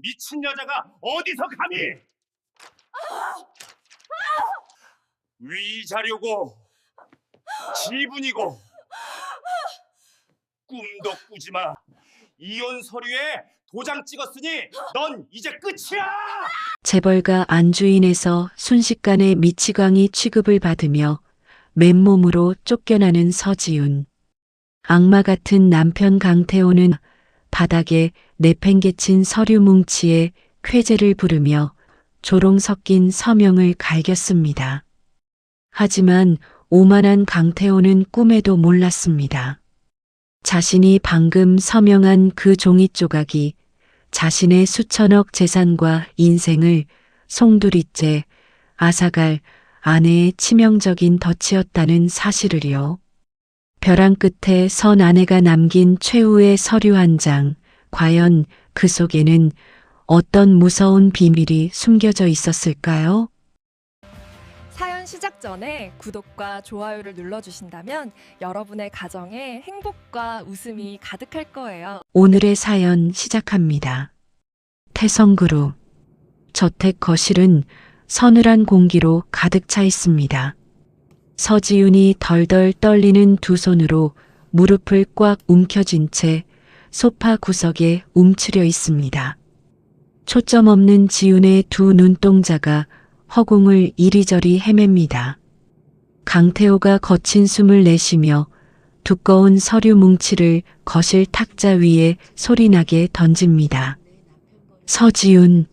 미친 여자가 어디서 감히 위자료고 지분이고 꿈도 꾸지 마. 이혼 서류에 도장 찍었으니 넌 이제 끝이야. 재벌가 안주인에서 순식간에 미치광이 취급을 받으며 맨몸으로 쫓겨나는 서지훈. 악마 같은 남편 강태호는 바닥에 내팽개친 서류 뭉치에 쾌재를 부르며 조롱 섞인 서명을 갈겼습니다. 하지만 오만한 강태호는 꿈에도 몰랐습니다. 자신이 방금 서명한 그 종이 조각이 자신의 수천억 재산과 인생을 송두리째 앗아갈 아내의 치명적인 덫이었다는 사실을요. 벼랑 끝에 선 아내가 남긴 최후의 서류 한 장, 과연 그 속에는 어떤 무서운 비밀이 숨겨져 있었을까요? 사연 시작 전에 구독과 좋아요를 눌러주신다면 여러분의 가정에 행복과 웃음이 가득할 거예요. 오늘의 사연 시작합니다. 태성그룹. 저택 거실은 서늘한 공기로 가득 차 있습니다. 서지훈이 덜덜 떨리는 두 손으로 무릎을 꽉 움켜쥔 채 소파 구석에 움츠려 있습니다. 초점 없는 지훈의 두 눈동자가 허공을 이리저리 헤맵니다. 강태호가 거친 숨을 내쉬며 두꺼운 서류 뭉치를 거실 탁자 위에 소리나게 던집니다. 서지훈,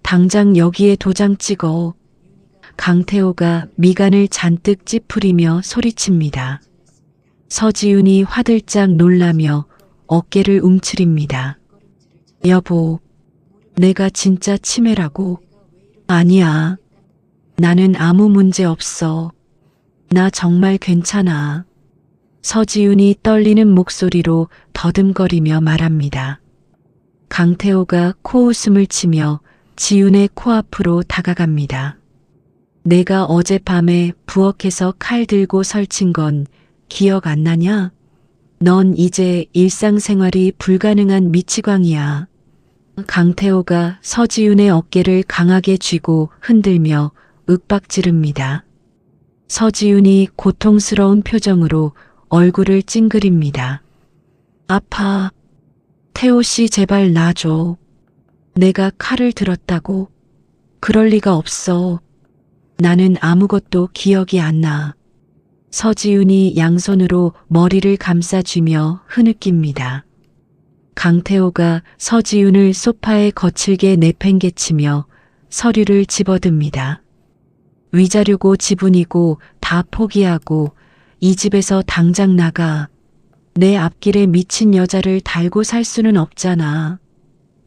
당장 여기에 도장 찍어. 강태호가 미간을 잔뜩 찌푸리며 소리칩니다. 서지훈이 화들짝 놀라며 어깨를 움츠립니다. 여보, 내가 진짜 치매라고? 아니야. 나는 아무 문제 없어. 나 정말 괜찮아. 서지훈이 떨리는 목소리로 더듬거리며 말합니다. 강태호가 코웃음을 치며 지훈의 코앞으로 다가갑니다. 내가 어젯밤에 부엌에서 칼 들고 설친 건 기억 안 나냐? 넌 이제 일상생활이 불가능한 미치광이야. 강태호가 서지훈의 어깨를 강하게 쥐고 흔들며 윽박지릅니다. 서지훈이 고통스러운 표정으로 얼굴을 찡그립니다. 아파. 태호 씨 제발 놔줘. 내가 칼을 들었다고? 그럴 리가 없어. 나는 아무것도 기억이 안 나. 서지훈이 양손으로 머리를 감싸쥐며 흐느낍니다. 강태호가 서지훈을 소파에 거칠게 내팽개치며 서류를 집어듭니다. 위자료고 지분이고 다 포기하고 이 집에서 당장 나가. 내 앞길에 미친 여자를 달고 살 수는 없잖아.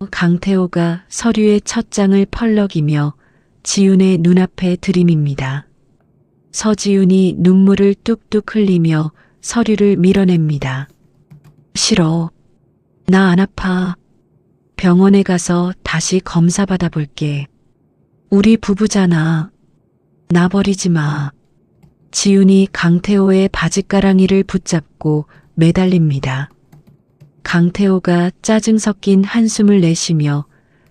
강태호가 서류의 첫 장을 펄럭이며 지훈의 눈앞에 들이밉니다. 서지훈이 눈물을 뚝뚝 흘리며 서류를 밀어냅니다. 싫어. 나 안 아파. 병원에 가서 다시 검사 받아볼게. 우리 부부잖아. 나 버리지 마. 지훈이 강태호의 바짓가랑이를 붙잡고 매달립니다. 강태호가 짜증 섞인 한숨을 내쉬며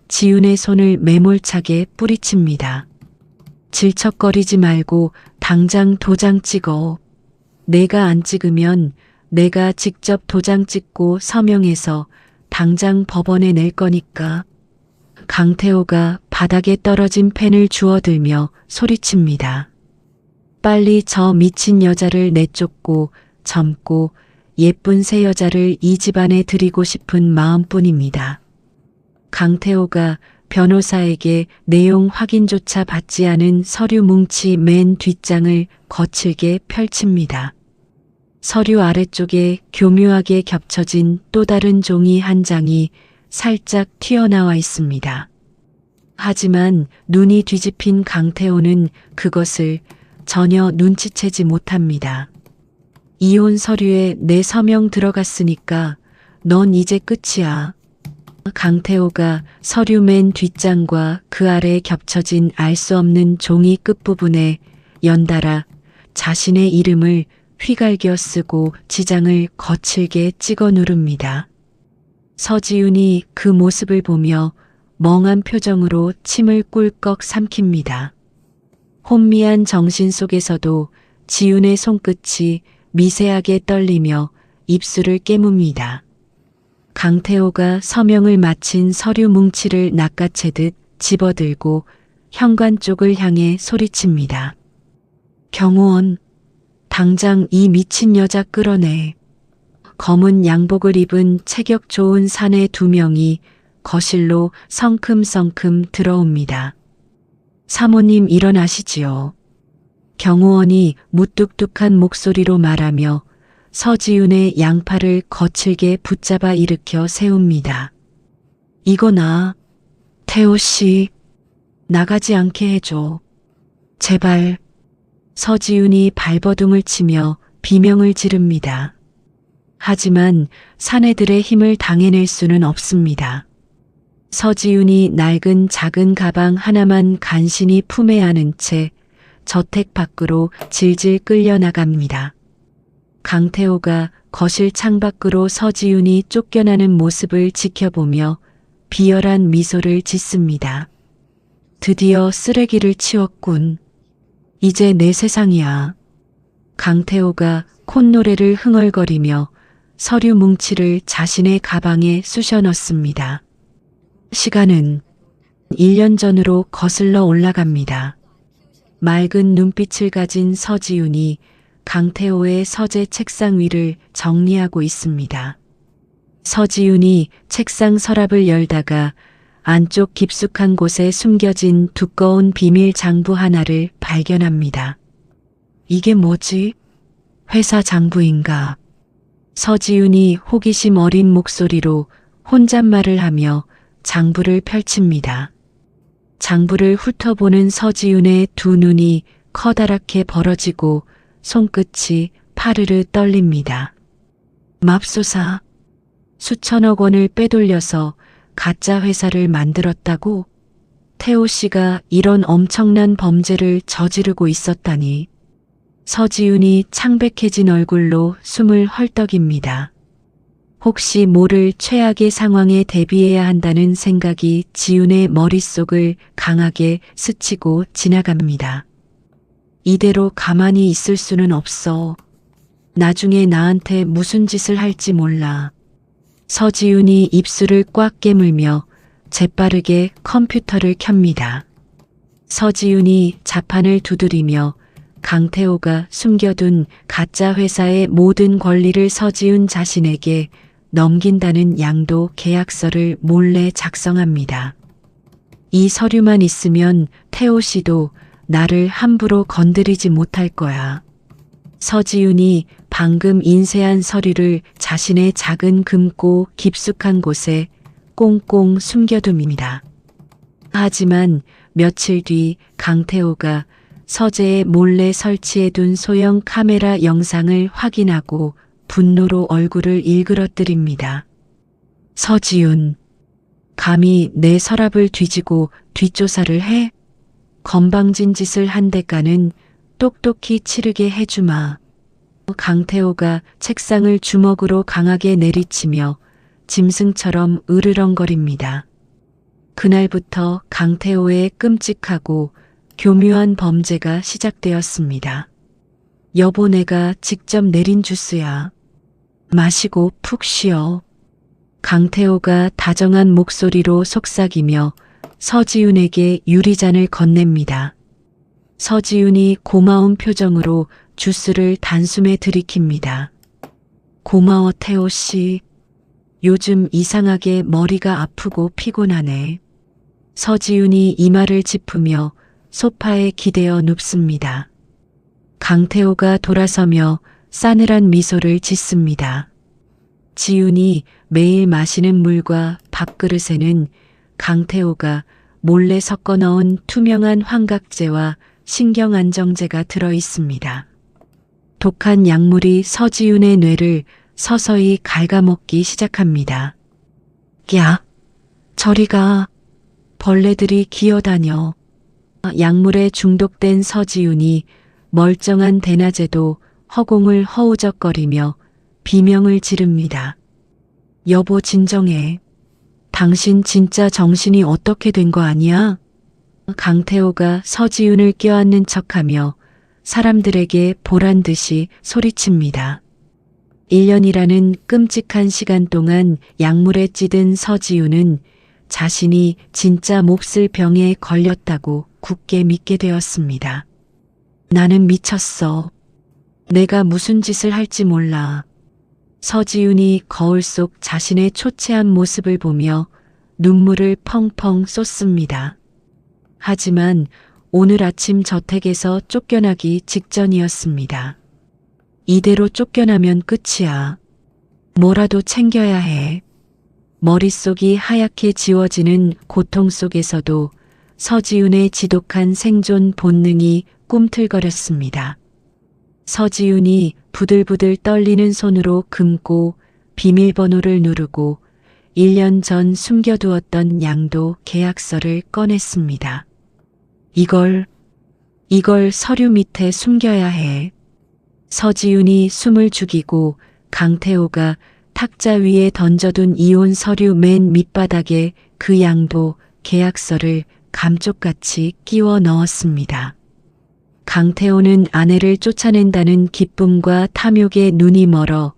지훈의 손을 매몰차게 뿌리칩니다. 질척거리지 말고 당장 도장 찍어. 내가 안 찍으면 내가 직접 도장 찍고 서명해서 당장 법원에 낼 거니까. 강태호가 바닥에 떨어진 펜을 주워들며 소리칩니다. 빨리 저 미친 여자를 내쫓고 젊고 예쁜 새 여자를 이 집안에 들이고 싶은 마음뿐입니다. 강태호가 변호사에게 내용 확인조차 받지 않은 서류 뭉치 맨 뒷장을 거칠게 펼칩니다. 서류 아래쪽에 교묘하게 겹쳐진 또 다른 종이 한 장이 살짝 튀어나와 있습니다. 하지만 눈이 뒤집힌 강태호는 그것을 전혀 눈치채지 못합니다. 이혼 서류에 내 서명 들어갔으니까 넌 이제 끝이야. 강태호가 서류 맨 뒷장과 그 아래 겹쳐진 알 수 없는 종이 끝부분에 연달아 자신의 이름을 휘갈겨 쓰고 지장을 거칠게 찍어 누릅니다. 서지훈이 그 모습을 보며 멍한 표정으로 침을 꿀꺽 삼킵니다. 혼미한 정신 속에서도 지윤의 손끝이 미세하게 떨리며 입술을 깨뭅니다. 강태호가 서명을 마친 서류 뭉치를 낚아채듯 집어들고 현관 쪽을 향해 소리칩니다. 경호원, 당장 이 미친 여자 끌어내. 검은 양복을 입은 체격 좋은 사내 2명이 거실로 성큼성큼 들어옵니다. 사모님 일어나시지요. 경호원이 무뚝뚝한 목소리로 말하며 서지윤의 양팔을 거칠게 붙잡아 일으켜 세웁니다. 이거나, 태호 씨, 나가지 않게 해줘. 제발. 서지윤이 발버둥을 치며 비명을 지릅니다. 하지만 사내들의 힘을 당해낼 수는 없습니다. 서지윤이 낡은 작은 가방 하나만 간신히 품에 안은 채 저택 밖으로 질질 끌려나갑니다. 강태호가 거실 창밖으로 서지윤이 쫓겨나는 모습을 지켜보며 비열한 미소를 짓습니다. 드디어 쓰레기를 치웠군. 이제 내 세상이야. 강태호가 콧노래를 흥얼거리며 서류 뭉치를 자신의 가방에 쑤셔 넣습니다. 시간은 1년 전으로 거슬러 올라갑니다. 맑은 눈빛을 가진 서지윤이 강태호의 서재 책상 위를 정리하고 있습니다. 서지윤이 책상 서랍을 열다가 안쪽 깊숙한 곳에 숨겨진 두꺼운 비밀 장부 하나를 발견합니다. 이게 뭐지? 회사 장부인가? 서지윤이 호기심 어린 목소리로 혼잣말을 하며 장부를 펼칩니다. 장부를 훑어보는 서지윤의 2눈이 커다랗게 벌어지고 손끝이 파르르 떨립니다. 맙소사, 수천억 원을 빼돌려서 가짜 회사를 만들었다고? 태호 씨가 이런 엄청난 범죄를 저지르고 있었다니. 서지윤이 창백해진 얼굴로 숨을 헐떡입니다. 혹시 모를 최악의 상황에 대비해야 한다는 생각이 지윤의 머릿속을 강하게 스치고 지나갑니다. 이대로 가만히 있을 수는 없어. 나중에 나한테 무슨 짓을 할지 몰라. 서지윤이 입술을 꽉 깨물며 재빠르게 컴퓨터를 켭니다. 서지윤이 자판을 두드리며 강태호가 숨겨둔 가짜 회사의 모든 권리를 서지윤 자신에게 넘긴다는 양도 계약서를 몰래 작성합니다. 이 서류만 있으면 태호 씨도 나를 함부로 건드리지 못할 거야. 서지윤이 방금 인쇄한 서류를 자신의 작은 금고 깊숙한 곳에 꽁꽁 숨겨둡니다. 하지만 며칠 뒤 강태호가 서재에 몰래 설치해둔 소형 카메라 영상을 확인하고 분노로 얼굴을 일그러뜨립니다. 서지윤, 감히 내 서랍을 뒤지고 뒷조사를 해? 건방진 짓을 한 대가는 똑똑히 치르게 해주마. 강태호가 책상을 주먹으로 강하게 내리치며 짐승처럼 으르렁거립니다. 그날부터 강태호의 끔찍하고 교묘한 범죄가 시작되었습니다. 여보, 내가 직접 내린 주스야. 마시고 푹 쉬어. 강태호가 다정한 목소리로 속삭이며 서지윤에게 유리잔을 건넵니다. 서지윤이 고마운 표정으로 주스를 단숨에 들이킵니다. 고마워 태호 씨. 요즘 이상하게 머리가 아프고 피곤하네. 서지윤이 이마를 짚으며 소파에 기대어 눕습니다. 강태호가 돌아서며 싸늘한 미소를 짓습니다. 지윤이 매일 마시는 물과 밥그릇에는 강태호가 몰래 섞어 넣은 투명한 환각제와 신경안정제가 들어 있습니다. 독한 약물이 서지윤의 뇌를 서서히 갉아먹기 시작합니다. 야, 저리 가. 벌레들이 기어다녀. 약물에 중독된 서지윤이 멀쩡한 대낮에도 허공을 허우적거리며 비명을 지릅니다. 여보, 진정해. 당신 진짜 정신이 어떻게 된 거 아니야? 강태호가 서지윤을 껴안는 척하며 사람들에게 보란 듯이 소리칩니다. 1년이라는 끔찍한 시간 동안 약물에 찌든 서지윤은 자신이 진짜 몹쓸 병에 걸렸다고 굳게 믿게 되었습니다. 나는 미쳤어. 내가 무슨 짓을 할지 몰라. 서지윤이 거울 속 자신의 초췌한 모습을 보며 눈물을 펑펑 쏟습니다. 하지만 오늘 아침 저택에서 쫓겨나기 직전이었습니다. 이대로 쫓겨나면 끝이야. 뭐라도 챙겨야 해. 머릿속이 하얗게 지워지는 고통 속에서도 서지윤의 지독한 생존 본능이 꿈틀거렸습니다. 서지윤이 부들부들 떨리는 손으로 금고 비밀번호를 누르고 1년 전 숨겨두었던 양도 계약서를 꺼냈습니다. 이걸 서류 밑에 숨겨야 해. 서지윤이 숨을 죽이고 강태호가 탁자 위에 던져둔 이혼 서류 맨 밑바닥에 그 양도 계약서를 감쪽같이 끼워 넣었습니다. 강태호는 아내를 쫓아낸다는 기쁨과 탐욕에 눈이 멀어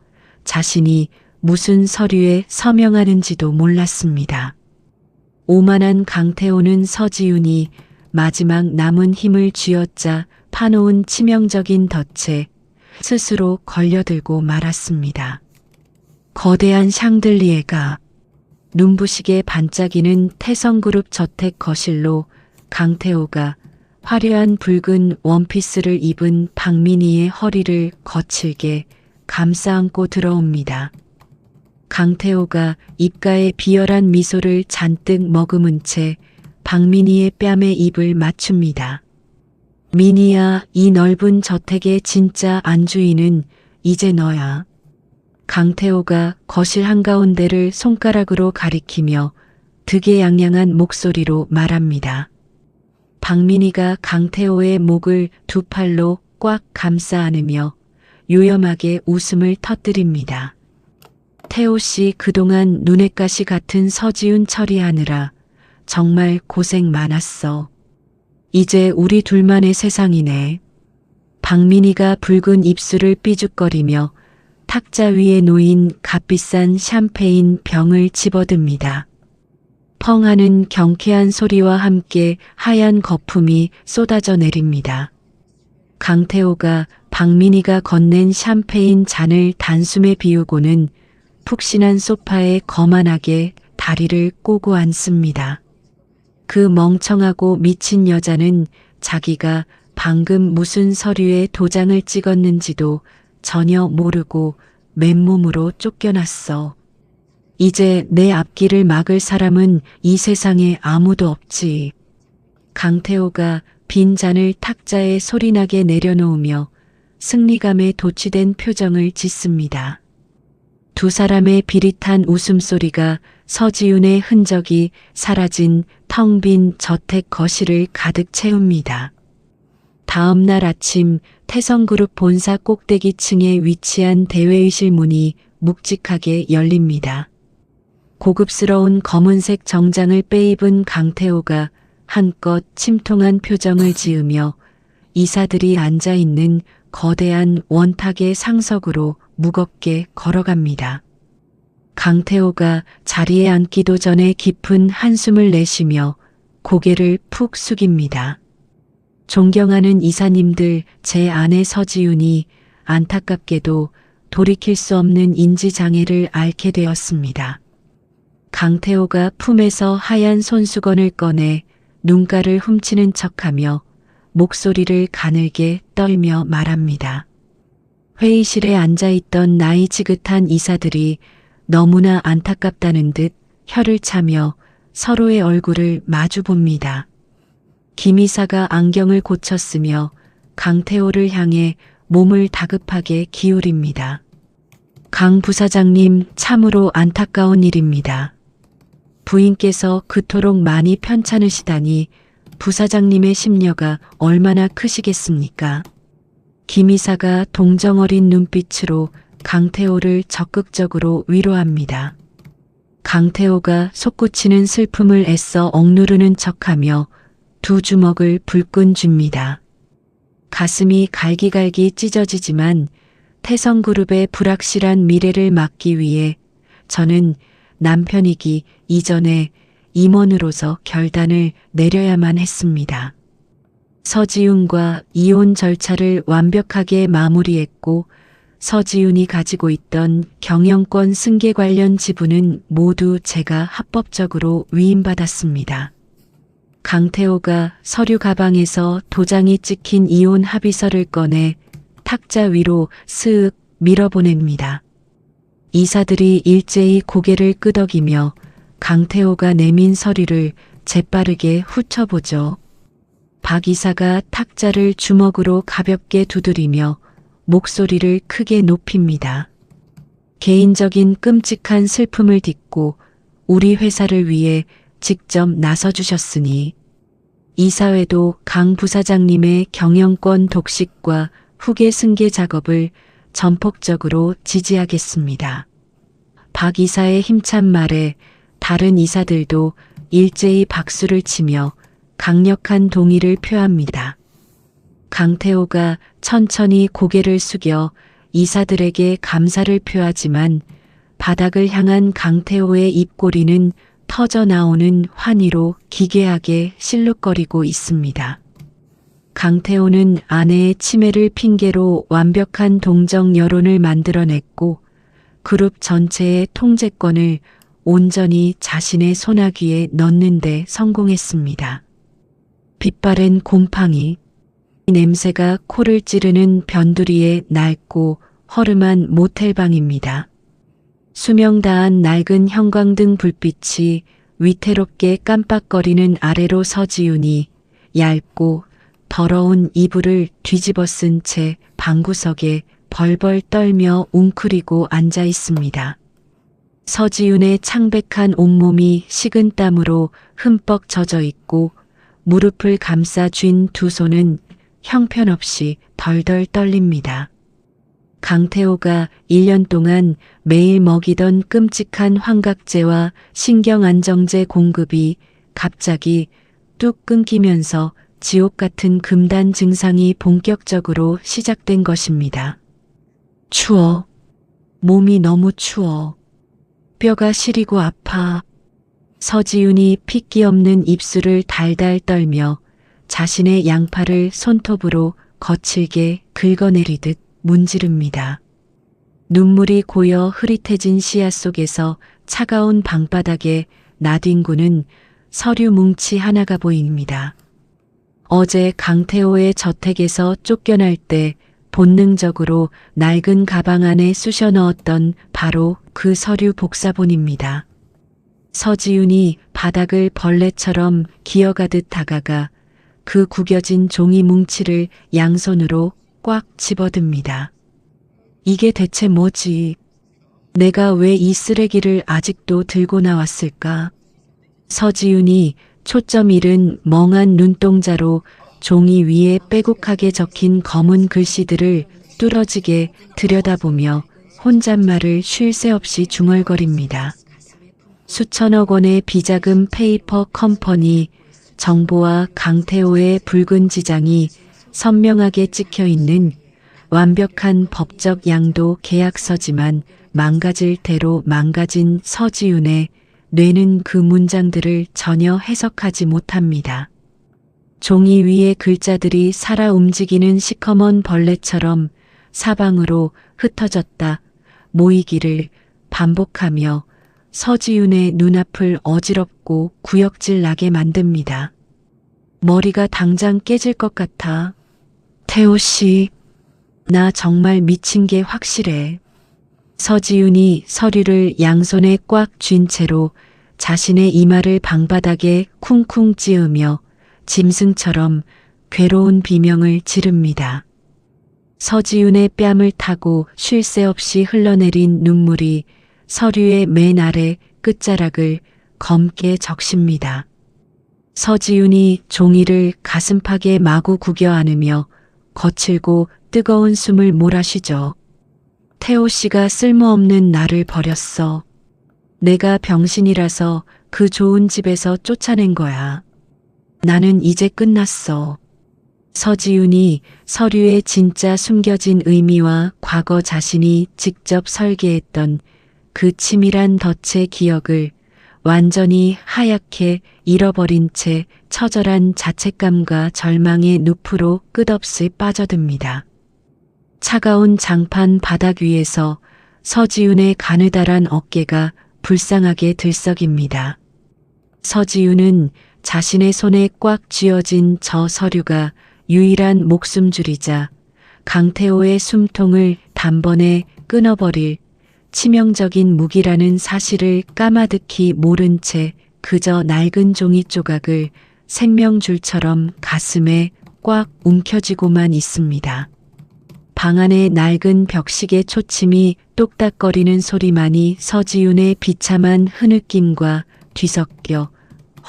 자신이 무슨 서류에 서명하는지도 몰랐습니다. 오만한 강태호는 서지윤이 마지막 남은 힘을 쥐어짜 파놓은 치명적인 덫에 스스로 걸려들고 말았습니다. 거대한 샹들리에가 눈부시게 반짝이는 태성그룹 저택 거실로 강태호가 화려한 붉은 원피스를 입은 박민희의 허리를 거칠게 감싸안고 들어옵니다. 강태호가 입가에 비열한 미소를 잔뜩 머금은 채 박민희의 뺨에 입을 맞춥니다. 민희야, 이 넓은 저택의 진짜 안주인은 이제 너야. 강태호가 거실 한가운데를 손가락으로 가리키며 득의양양한 목소리로 말합니다. 박민희가 강태호의 목을 두 팔로 꽉 감싸 안으며 요염하게 웃음을 터뜨립니다. 태호 씨, 그동안 눈엣가시 같은 서지윤 처리하느라 정말 고생 많았어. 이제 우리 둘만의 세상이네. 박민희가 붉은 입술을 삐죽거리며 탁자 위에 놓인 값비싼 샴페인 병을 집어듭니다. 펑 하는 경쾌한 소리와 함께 하얀 거품이 쏟아져 내립니다. 강태호가 박민희가 건넨 샴페인 잔을 단숨에 비우고는 푹신한 소파에 거만하게 다리를 꼬고 앉습니다. 그 멍청하고 미친 여자는 자기가 방금 무슨 서류에 도장을 찍었는지도 전혀 모르고 맨몸으로 쫓겨났어. 이제 내 앞길을 막을 사람은 이 세상에 아무도 없지. 강태호가 빈 잔을 탁자에 소리나게 내려놓으며 승리감에 도취된 표정을 짓습니다. 두 사람의 비릿한 웃음소리가 서지윤의 흔적이 사라진 텅 빈 저택 거실을 가득 채웁니다. 다음 날 아침 태성그룹 본사 꼭대기층에 위치한 대회의실 문이 묵직하게 열립니다. 고급스러운 검은색 정장을 빼입은 강태호가 한껏 침통한 표정을 지으며 이사들이 앉아있는 거대한 원탁의 상석으로 무겁게 걸어갑니다. 강태호가 자리에 앉기도 전에 깊은 한숨을 내쉬며 고개를 푹 숙입니다. 존경하는 이사님들, 제 아내 서지윤이 안타깝게도 돌이킬 수 없는 인지장애를 앓게 되었습니다. 강태호가 품에서 하얀 손수건을 꺼내 눈가를 훔치는 척하며 목소리를 가늘게 떨며 말합니다. 회의실에 앉아있던 나이 지긋한 이사들이 너무나 안타깝다는 듯 혀를 차며 서로의 얼굴을 마주 봅니다. 김 이사가 안경을 고쳤으며 강태호를 향해 몸을 다급하게 기울입니다. 강 부사장님, 참으로 안타까운 일입니다. 부인께서 그토록 많이 편찮으시다니 부사장님의 심려가 얼마나 크시겠습니까? 김 이사가 동정 어린 눈빛으로 강태호를 적극적으로 위로합니다. 강태호가 솟구치는 슬픔을 애써 억누르는 척하며 두 주먹을 불끈 줍니다. 가슴이 갈기갈기 찢어지지만 태성그룹의 불확실한 미래를 막기 위해 저는 남편이기 이전에 임원으로서 결단을 내려야만 했습니다. 서지훈과 이혼 절차를 완벽하게 마무리했고 서지훈이 가지고 있던 경영권 승계 관련 지분은 모두 제가 합법적으로 위임받았습니다. 강태호가 서류 가방에서 도장이 찍힌 이혼 합의서를 꺼내 탁자 위로 스윽 밀어보냅니다. 이사들이 일제히 고개를 끄덕이며 강태호가 내민 서류를 재빠르게 훑어보죠. 박 이사가 탁자를 주먹으로 가볍게 두드리며 목소리를 크게 높입니다. 개인적인 끔찍한 슬픔을 딛고 우리 회사를 위해 직접 나서주셨으니 이사회도 강 부사장님의 경영권 독식과 후계 승계 작업을 전폭적으로 지지하겠습니다. 박 이사의 힘찬 말에 다른 이사들도 일제히 박수를 치며 강력한 동의를 표합니다. 강태호가 천천히 고개를 숙여 이사들에게 감사를 표하지만 바닥을 향한 강태호의 입꼬리는 터져나오는 환희로 기괴하게 실룩거리고 있습니다. 강태호는 아내의 치매를 핑계로 완벽한 동정 여론을 만들어냈고 그룹 전체의 통제권을 온전히 자신의 손아귀에 넣는 데 성공했습니다. 빛바랜 곰팡이, 냄새가 코를 찌르는 변두리의 낡고 허름한 모텔방입니다. 수명 다한 낡은 형광등 불빛이 위태롭게 깜빡거리는 아래로 서지훈이 얇고 더러운 이불을 뒤집어 쓴 채 방구석에 벌벌 떨며 웅크리고 앉아 있습니다. 서지훈의 창백한 온몸이 식은 땀으로 흠뻑 젖어 있고 무릎을 감싸 쥔 두 손은 형편없이 덜덜 떨립니다. 강태호가 1년 동안 매일 먹이던 끔찍한 환각제와 신경안정제 공급이 갑자기 뚝 끊기면서 지옥 같은 금단 증상이 본격적으로 시작된 것입니다. 추워. 몸이 너무 추워. 뼈가 시리고 아파. 서지훈이 핏기 없는 입술을 달달 떨며 자신의 양팔을 손톱으로 거칠게 긁어내리듯 문지릅니다. 눈물이 고여 흐릿해진 시야 속에서 차가운 방바닥에 나뒹구는 서류 뭉치 하나가 보입니다. 어제 강태호의 저택에서 쫓겨날 때 본능적으로 낡은 가방 안에 쑤셔 넣었던 바로 그 서류 복사본입니다. 서지훈이 바닥을 벌레처럼 기어가듯 다가가 그 구겨진 종이 뭉치를 양손으로 꽉 집어듭니다. 이게 대체 뭐지? 내가 왜 이 쓰레기를 아직도 들고 나왔을까? 서지훈이 초점 잃은 멍한 눈동자로 종이 위에 빼곡하게 적힌 검은 글씨들을 뚫어지게 들여다보며 혼잣말을 쉴 새 없이 중얼거립니다. 수천억 원의 비자금 페이퍼 컴퍼니 정보와 강태호의 붉은 지장이 선명하게 찍혀 있는 완벽한 법적 양도 계약서지만 망가질 대로 망가진 서지훈의 뇌는 그 문장들을 전혀 해석하지 못합니다. 종이 위의 글자들이 살아 움직이는 시커먼 벌레처럼 사방으로 흩어졌다 모이기를 반복하며 서지훈의 눈앞을 어지럽고 구역질 나게 만듭니다. 머리가 당장 깨질 것 같아. 태호 씨, 나 정말 미친 게 확실해. 서지훈이 서류를 양손에 꽉 쥔 채로 자신의 이마를 방바닥에 쿵쿵 찌으며 짐승처럼 괴로운 비명을 지릅니다. 서지훈의 뺨을 타고 쉴 새 없이 흘러내린 눈물이 서류의 맨 아래 끝자락을 검게 적십니다. 서지훈이 종이를 가슴팍에 마구 구겨 안으며 거칠고 뜨거운 숨을 몰아쉬죠. 태호 씨가 쓸모없는 나를 버렸어. 내가 병신이라서 그 좋은 집에서 쫓아낸 거야. 나는 이제 끝났어. 서지윤이 서류에 진짜 숨겨진 의미와 과거 자신이 직접 설계했던 그 치밀한 덫의 기억을 완전히 하얗게 잃어버린 채 처절한 자책감과 절망의 늪으로 끝없이 빠져듭니다. 차가운 장판 바닥 위에서 서지윤의 가느다란 어깨가 불쌍하게 들썩입니다. 서지윤은 자신의 손에 꽉 쥐어진 저 서류가 유일한 목숨줄이자 강태호의 숨통을 단번에 끊어버릴 치명적인 무기라는 사실을 까마득히 모른 채 그저 낡은 종이 조각을 생명줄처럼 가슴에 꽉 움켜쥐고만 있습니다. 방 안의 낡은 벽식의 초침이 똑딱거리는 소리만이 서지윤의 비참한 흐느낌과 뒤섞여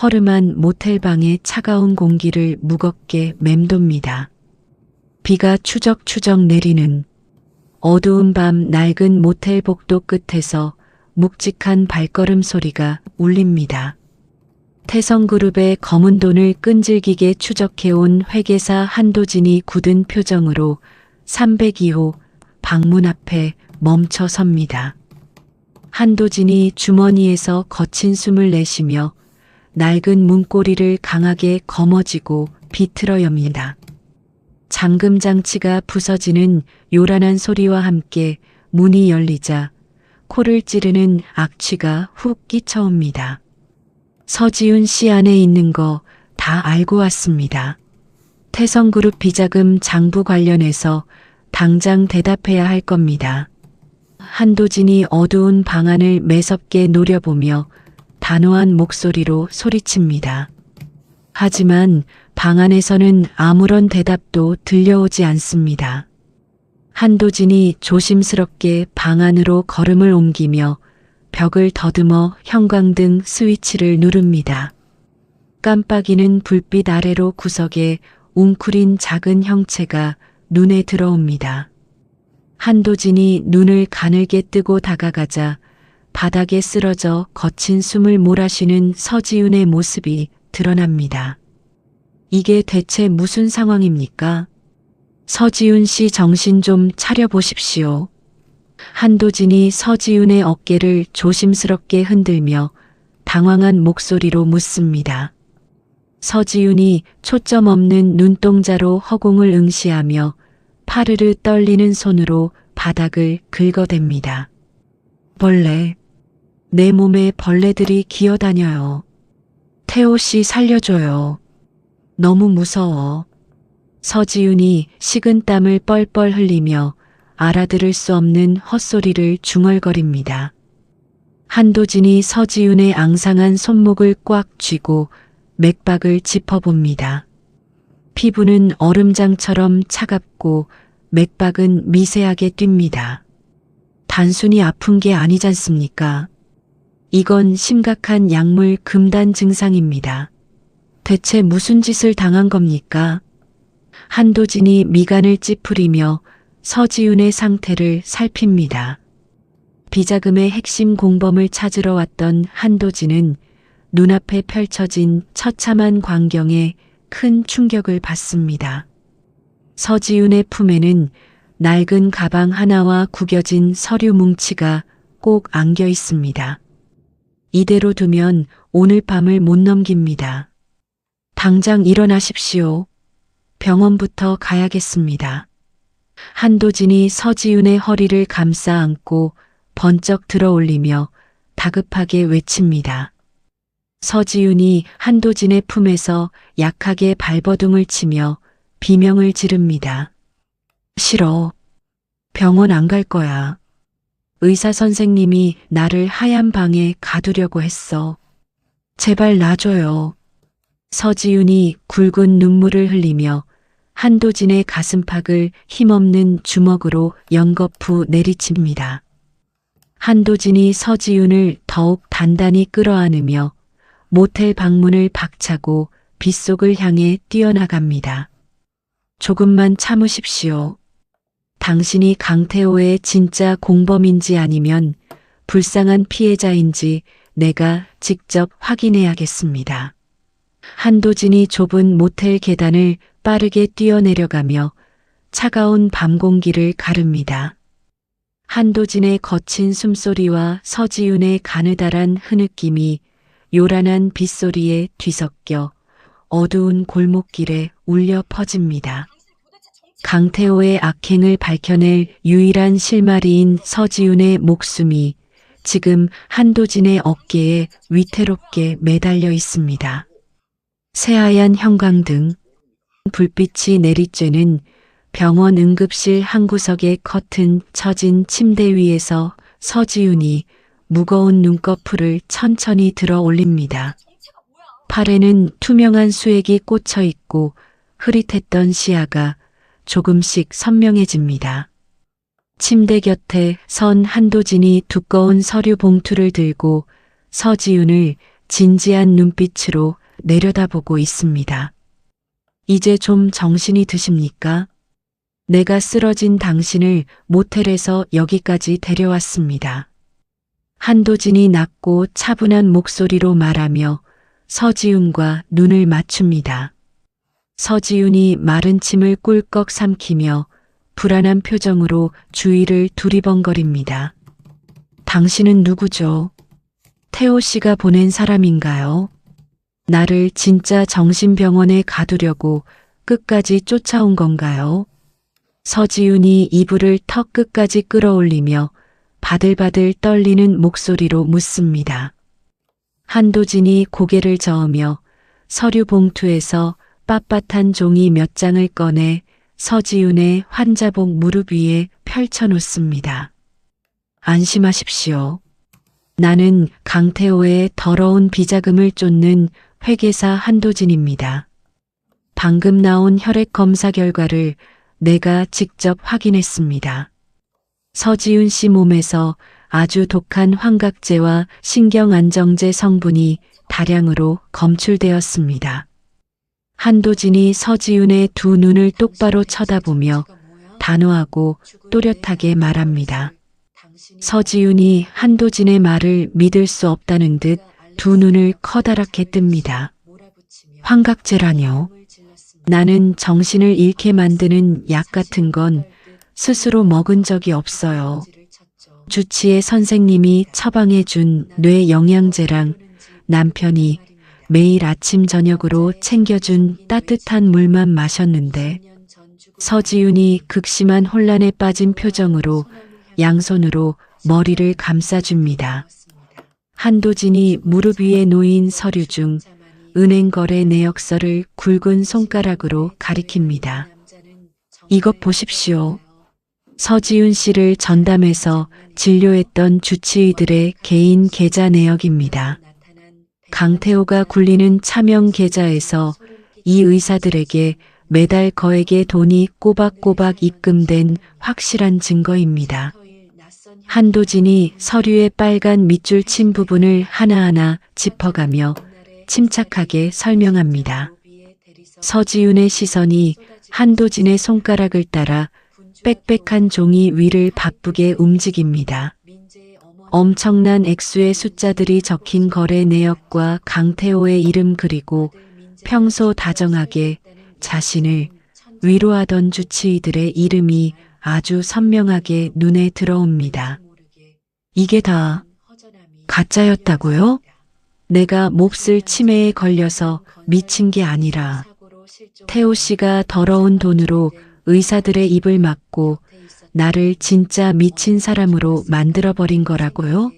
허름한 모텔방의 차가운 공기를 무겁게 맴돕니다. 비가 추적추적 내리는 어두운 밤 낡은 모텔 복도 끝에서 묵직한 발걸음 소리가 울립니다. 태성그룹의 검은 돈을 끈질기게 추적해온 회계사 한도진이 굳은 표정으로 302호 방문 앞에 멈춰 섭니다. 한도진이 주머니에서 거친 숨을 내쉬며 낡은 문고리를 강하게 거머쥐고 비틀어 엽니다. 잠금 장치가 부서지는 요란한 소리와 함께 문이 열리자 코를 찌르는 악취가 훅 끼쳐옵니다. 서지윤 씨 안에 있는 거 다 알고 왔습니다. 태성그룹 비자금 장부 관련해서 당장 대답해야 할 겁니다. 한도진이 어두운 방 안을 매섭게 노려보며 단호한 목소리로 소리칩니다. 하지만 방 안에서는 아무런 대답도 들려오지 않습니다. 한도진이 조심스럽게 방 안으로 걸음을 옮기며 벽을 더듬어 형광등 스위치를 누릅니다. 깜빡이는 불빛 아래로 구석에 웅크린 작은 형체가 눈에 들어옵니다. 한도진이 눈을 가늘게 뜨고 다가가자 바닥에 쓰러져 거친 숨을 몰아쉬는 서지윤의 모습이 드러납니다. 이게 대체 무슨 상황입니까? 서지윤 씨 정신 좀 차려보십시오. 한도진이 서지윤의 어깨를 조심스럽게 흔들며 당황한 목소리로 묻습니다. 서지윤이 초점 없는 눈동자로 허공을 응시하며 파르르 떨리는 손으로 바닥을 긁어댑니다. 벌레. 내 몸에 벌레들이 기어다녀요. 태호 씨 살려줘요. 너무 무서워. 서지윤이 식은땀을 뻘뻘 흘리며 알아들을 수 없는 헛소리를 중얼거립니다. 한도진이 서지윤의 앙상한 손목을 꽉 쥐고 맥박을 짚어봅니다. 피부는 얼음장처럼 차갑고 맥박은 미세하게 뜁니다. 단순히 아픈 게 아니잖습니까? 이건 심각한 약물 금단 증상입니다. 대체 무슨 짓을 당한 겁니까? 한도진이 미간을 찌푸리며 서지윤의 상태를 살핍니다. 비자금의 핵심 공범을 찾으러 왔던 한도진은 눈앞에 펼쳐진 처참한 광경에 큰 충격을 받습니다. 서지윤의 품에는 낡은 가방 하나와 구겨진 서류 뭉치가 꼭 안겨 있습니다. 이대로 두면 오늘 밤을 못 넘깁니다. 당장 일어나십시오. 병원부터 가야겠습니다. 한도진이 서지윤의 허리를 감싸 안고 번쩍 들어 올리며 다급하게 외칩니다. 서지윤이 한도진의 품에서 약하게 발버둥을 치며 비명을 지릅니다. 싫어. 병원 안 갈 거야. 의사 선생님이 나를 하얀 방에 가두려고 했어. 제발 놔줘요. 서지윤이 굵은 눈물을 흘리며 한도진의 가슴팍을 힘없는 주먹으로 연거푸 내리칩니다. 한도진이 서지윤을 더욱 단단히 끌어안으며 모텔 방문을 박차고 빗속을 향해 뛰어나갑니다. 조금만 참으십시오. 당신이 강태호의 진짜 공범인지 아니면 불쌍한 피해자인지 내가 직접 확인해야겠습니다. 한도진이 좁은 모텔 계단을 빠르게 뛰어내려가며 차가운 밤 공기를 가릅니다. 한도진의 거친 숨소리와 서지윤의 가느다란 흐느낌이 요란한 빗소리에 뒤섞여 어두운 골목길에 울려 퍼집니다. 강태호의 악행을 밝혀낼 유일한 실마리인 서지윤의 목숨이 지금 한도진의 어깨에 위태롭게 매달려 있습니다. 새하얀 형광등, 불빛이 내리쬐는 병원 응급실 한 구석의 커튼 처진 침대 위에서 서지윤이 무거운 눈꺼풀을 천천히 들어 올립니다. 팔에는 투명한 수액이 꽂혀 있고 흐릿했던 시야가 조금씩 선명해집니다. 침대 곁에 선 한도진이 두꺼운 서류 봉투를 들고 서지윤을 진지한 눈빛으로 내려다보고 있습니다. 이제 좀 정신이 드십니까? 내가 쓰러진 당신을 모텔에서 여기까지 데려왔습니다. 한도진이 낮고 차분한 목소리로 말하며 서지윤과 눈을 맞춥니다. 서지윤이 마른 침을 꿀꺽 삼키며 불안한 표정으로 주위를 두리번거립니다. 당신은 누구죠? 태호 씨가 보낸 사람인가요? 나를 진짜 정신병원에 가두려고 끝까지 쫓아온 건가요? 서지윤이 이불을 턱 끝까지 끌어올리며 바들바들 떨리는 목소리로 묻습니다. 한도진이 고개를 저으며 서류 봉투에서 빳빳한 종이 몇 장을 꺼내 서지윤의 환자복 무릎 위에 펼쳐놓습니다. 안심하십시오. 나는 강태호의 더러운 비자금을 쫓는 회계사 한도진입니다. 방금 나온 혈액 검사 결과를 내가 직접 확인했습니다. 서지윤 씨 몸에서 아주 독한 환각제와 신경안정제 성분이 다량으로 검출되었습니다. 한도진이 서지윤의 두 눈을 똑바로 쳐다보며 단호하고 또렷하게 말합니다. 서지윤이 한도진의 말을 믿을 수 없다는 듯 두 눈을 커다랗게 뜹니다. 환각제라뇨? 나는 정신을 잃게 만드는 약 같은 건 스스로 먹은 적이 없어요. 주치의 선생님이 처방해 준 뇌 영양제랑 남편이 매일 아침 저녁으로 챙겨준 따뜻한 물만 마셨는데 서지윤이 극심한 혼란에 빠진 표정으로 양손으로 머리를 감싸줍니다. 한도진이 무릎 위에 놓인 서류 중 은행 거래 내역서를 굵은 손가락으로 가리킵니다. 이것 보십시오. 서지윤 씨를 전담해서 진료했던 주치의들의 개인 계좌 내역입니다. 강태호가 굴리는 차명 계좌에서 이 의사들에게 매달 거액의 돈이 꼬박꼬박 입금된 확실한 증거입니다. 한도진이 서류의 빨간 밑줄 친 부분을 하나하나 짚어가며 침착하게 설명합니다. 서지윤의 시선이 한도진의 손가락을 따라 빽빽한 종이 위를 바쁘게 움직입니다. 엄청난 액수의 숫자들이 적힌 거래 내역과 강태호의 이름 그리고 평소 다정하게 자신을 위로하던 주치의들의 이름이 아주 선명하게 눈에 들어옵니다. 이게 다 가짜였다고요? 내가 몹쓸 치매에 걸려서 미친 게 아니라 태호 씨가 더러운 돈으로 의사들의 입을 막고 나를 진짜 미친 사람으로 만들어버린 거라고요?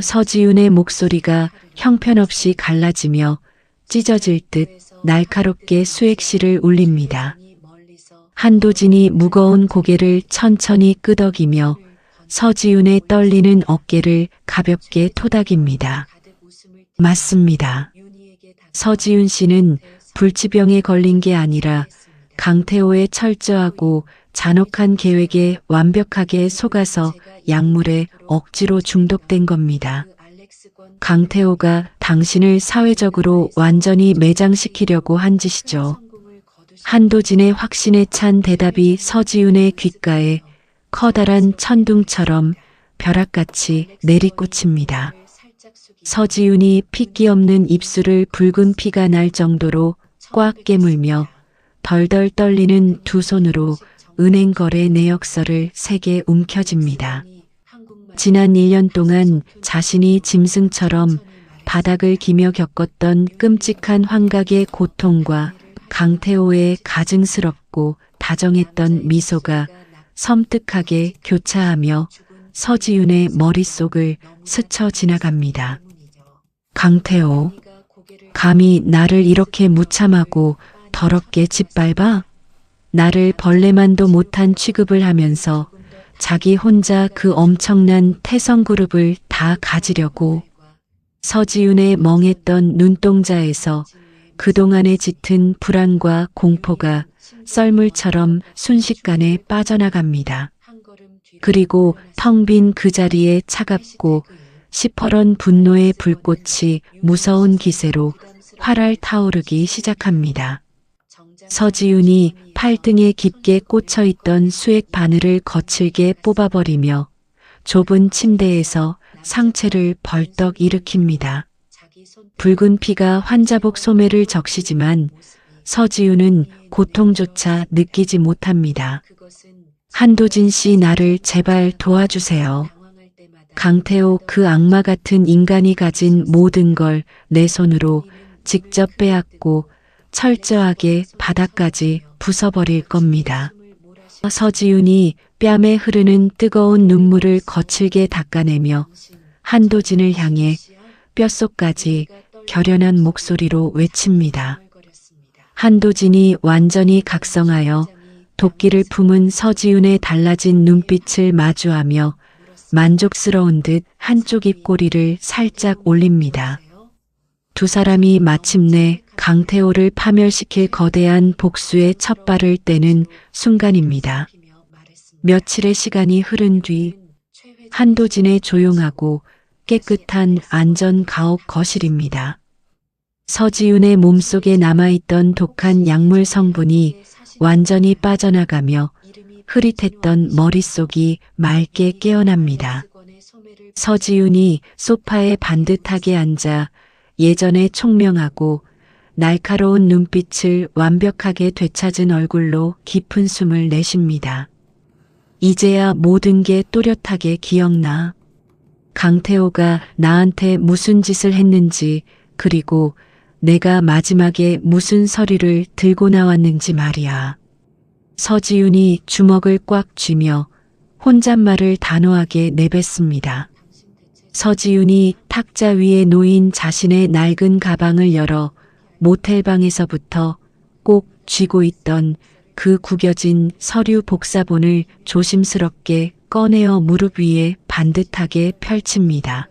서지윤의 목소리가 형편없이 갈라지며 찢어질 듯 날카롭게 수액실을 울립니다. 한도진이 무거운 고개를 천천히 끄덕이며 서지윤의 떨리는 어깨를 가볍게 토닥입니다. 맞습니다. 서지윤 씨는 불치병에 걸린 게 아니라 강태호의 철저하고 잔혹한 계획에 완벽하게 속아서 약물에 억지로 중독된 겁니다. 강태호가 당신을 사회적으로 완전히 매장시키려고 한 짓이죠. 한도진의 확신에 찬 대답이 서지윤의 귓가에 커다란 천둥처럼 벼락같이 내리꽂힙니다. 서지윤이 핏기 없는 입술을 붉은 피가 날 정도로 꽉 깨물며 덜덜 떨리는 두 손으로 은행 거래 내역서를 3개 움켜쥡니다. 지난 1년 동안 자신이 짐승처럼 바닥을 기며 겪었던 끔찍한 환각의 고통과 강태호의 가증스럽고 다정했던 미소가 섬뜩하게 교차하며 서지윤의 머릿속을 스쳐 지나갑니다. 강태호, 감히 나를 이렇게 무참하고 더럽게 짓밟아? 나를 벌레만도 못한 취급을 하면서 자기 혼자 그 엄청난 태성그룹을 다 가지려고. 서지윤의 멍했던 눈동자에서 그동안에 짙은 불안과 공포가 썰물처럼 순식간에 빠져나갑니다. 그리고 텅 빈 그 자리에 차갑고 시퍼런 분노의 불꽃이 무서운 기세로 활활 타오르기 시작합니다. 서지윤이 팔등에 깊게 꽂혀있던 수액 바늘을 거칠게 뽑아버리며 좁은 침대에서 상체를 벌떡 일으킵니다. 붉은 피가 환자복 소매를 적시지만 서지윤은 고통조차 느끼지 못합니다. 한도진 씨, 나를 제발 도와주세요. 강태호, 그 악마 같은 인간이 가진 모든 걸 내 손으로 직접 빼앗고 철저하게 바닥까지 부숴버릴 겁니다. 서지윤이 뺨에 흐르는 뜨거운 눈물을 거칠게 닦아내며 한도진을 향해 뼛속까지 결연한 목소리로 외칩니다. 한도진이 완전히 각성하여 도끼를 품은 서지윤의 달라진 눈빛을 마주하며 만족스러운 듯 한쪽 입꼬리를 살짝 올립니다. 두 사람이 마침내 강태호를 파멸시킬 거대한 복수의 첫 발을 떼는 순간입니다. 며칠의 시간이 흐른 뒤 한도진의 조용하고 깨끗한 안전 가옥 거실입니다. 서지윤의 몸속에 남아있던 독한 약물 성분이 완전히 빠져나가며 흐릿했던 머릿속이 맑게 깨어납니다. 서지윤이 소파에 반듯하게 앉아 예전의 총명하고 날카로운 눈빛을 완벽하게 되찾은 얼굴로 깊은 숨을 내쉽니다. 이제야 모든 게 또렷하게 기억나. 강태호가 나한테 무슨 짓을 했는지, 그리고 내가 마지막에 무슨 서류를 들고 나왔는지 말이야. 서지윤이 주먹을 꽉 쥐며 혼잣말을 단호하게 내뱉습니다. 서지윤이 탁자 위에 놓인 자신의 낡은 가방을 열어 모텔방에서부터 꼭 쥐고 있던 그 구겨진 서류 복사본을 조심스럽게 꺼내어 무릎 위에 반듯하게 펼칩니다.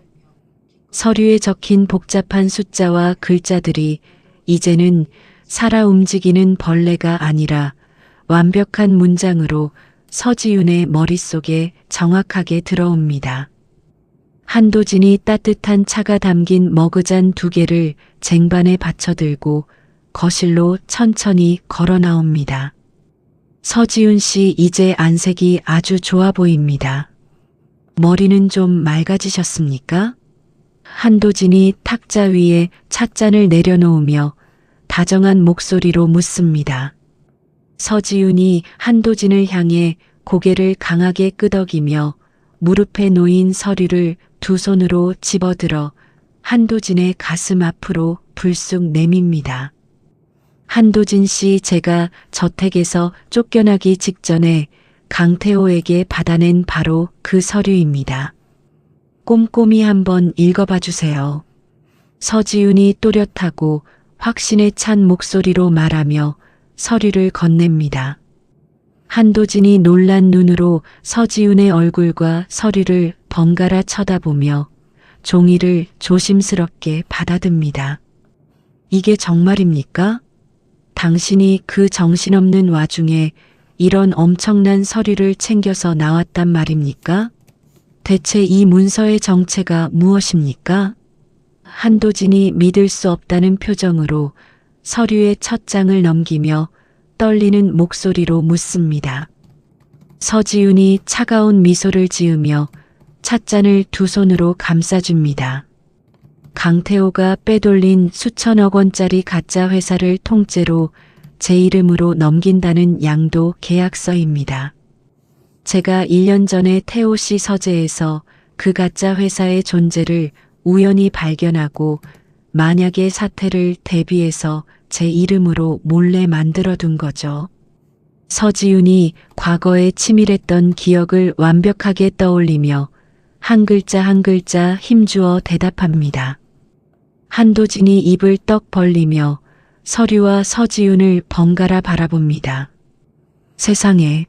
서류에 적힌 복잡한 숫자와 글자들이 이제는 살아 움직이는 벌레가 아니라 완벽한 문장으로 서지윤의 머릿속에 정확하게 들어옵니다. 한도진이 따뜻한 차가 담긴 머그잔 2개를 쟁반에 받쳐들고 거실로 천천히 걸어 나옵니다. 서지윤 씨, 이제 안색이 아주 좋아 보입니다. 머리는 좀 맑아지셨습니까? 한도진이 탁자 위에 찻잔을 내려놓으며 다정한 목소리로 묻습니다. 서지윤이 한도진을 향해 고개를 강하게 끄덕이며 무릎에 놓인 서류를 두 손으로 집어들어 한도진의 가슴 앞으로 불쑥 내밉니다. 한도진 씨, 제가 저택에서 쫓겨나기 직전에 강태호에게 받아낸 바로 그 서류입니다. 꼼꼼히 한번 읽어봐 주세요. 서지윤이 또렷하고 확신에 찬 목소리로 말하며 서류를 건넵니다. 한도진이 놀란 눈으로 서지윤의 얼굴과 서류를 번갈아 쳐다보며 종이를 조심스럽게 받아듭니다. 이게 정말입니까? 당신이 그 정신없는 와중에 이런 엄청난 서류를 챙겨서 나왔단 말입니까? 대체 이 문서의 정체가 무엇입니까? 한도진이 믿을 수 없다는 표정으로 서류의 첫 장을 넘기며 떨리는 목소리로 묻습니다. 서지윤이 차가운 미소를 지으며 찻잔을 두 손으로 감싸줍니다. 강태호가 빼돌린 수천억 원짜리 가짜 회사를 통째로 제 이름으로 넘긴다는 양도 계약서입니다. 제가 1년 전에 태호 씨 서재에서 그 가짜 회사의 존재를 우연히 발견하고 만약의 사태를 대비해서 제 이름으로 몰래 만들어둔 거죠. 서지윤이 과거에 치밀했던 기억을 완벽하게 떠올리며 한 글자 한 글자 힘주어 대답합니다. 한도진이 입을 떡 벌리며 서류와 서지윤을 번갈아 바라봅니다. 세상에.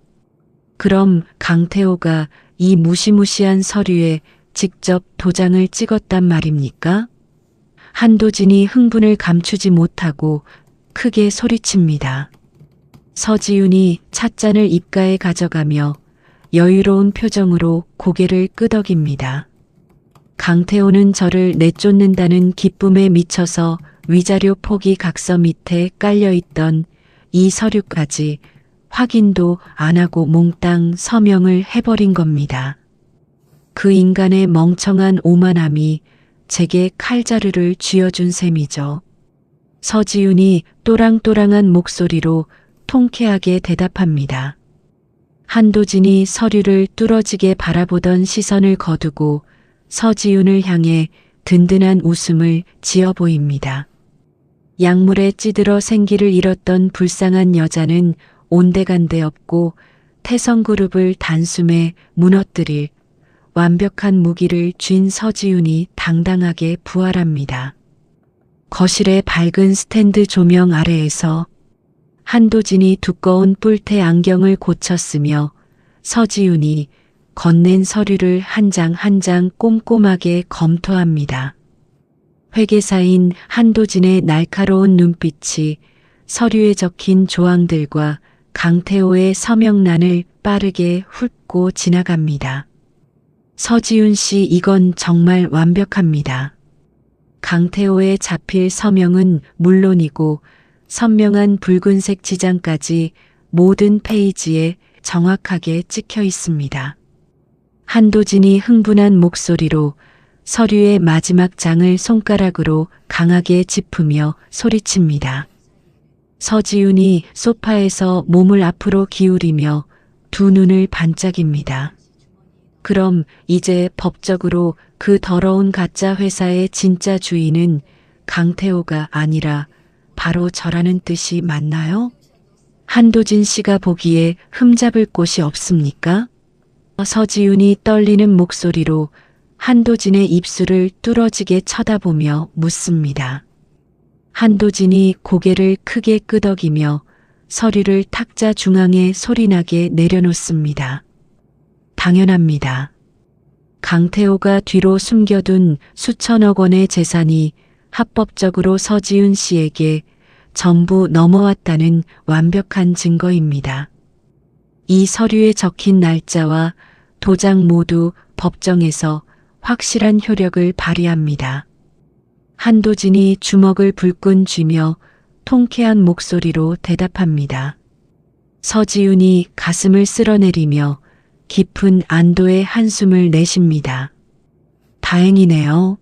그럼 강태호가 이 무시무시한 서류에 직접 도장을 찍었단 말입니까? 한도진이 흥분을 감추지 못하고 크게 소리칩니다. 서지윤이 찻잔을 입가에 가져가며 여유로운 표정으로 고개를 끄덕입니다. 강태호는 저를 내쫓는다는 기쁨에 미쳐서 위자료 포기 각서 밑에 깔려있던 이 서류까지 확인도 안 하고 몽땅 서명을 해버린 겁니다. 그 인간의 멍청한 오만함이 제게 칼자루를 쥐어준 셈이죠. 서지윤이 또랑또랑한 목소리로 통쾌하게 대답합니다. 한도진이 서류를 뚫어지게 바라보던 시선을 거두고 서지윤을 향해 든든한 웃음을 지어 보입니다. 약물에 찌들어 생기를 잃었던 불쌍한 여자는 온데간데 없고 태성그룹을 단숨에 무너뜨릴 완벽한 무기를 쥔 서지윤이 당당하게 부활합니다. 거실의 밝은 스탠드 조명 아래에서 한도진이 두꺼운 뿔테 안경을 고쳤으며 서지윤이 건넨 서류를 한 장 한 장 꼼꼼하게 검토합니다. 회계사인 한도진의 날카로운 눈빛이 서류에 적힌 조항들과 강태호의 서명란을 빠르게 훑고 지나갑니다. 서지윤 씨, 이건 정말 완벽합니다. 강태호의 자필 서명은 물론이고 선명한 붉은색 지장까지 모든 페이지에 정확하게 찍혀 있습니다. 한도진이 흥분한 목소리로 서류의 마지막 장을 손가락으로 강하게 짚으며 소리칩니다. 서지윤이 소파에서 몸을 앞으로 기울이며 두 눈을 반짝입니다. 그럼 이제 법적으로 그 더러운 가짜 회사의 진짜 주인은 강태호가 아니라 바로 저라는 뜻이 맞나요? 한도진 씨가 보기에 흠잡을 곳이 없습니까? 서지윤이 떨리는 목소리로 한도진의 입술을 뚫어지게 쳐다보며 묻습니다. 한도진이 고개를 크게 끄덕이며 서류를 탁자 중앙에 소리나게 내려놓습니다. 당연합니다. 강태호가 뒤로 숨겨둔 수천억 원의 재산이 합법적으로 서지윤 씨에게 전부 넘어왔다는 완벽한 증거입니다. 이 서류에 적힌 날짜와 도장 모두 법정에서 확실한 효력을 발휘합니다. 한도진이 주먹을 불끈 쥐며 통쾌한 목소리로 대답합니다. 서지윤이 가슴을 쓸어내리며 깊은 안도의 한숨을 내쉽니다. 다행이네요.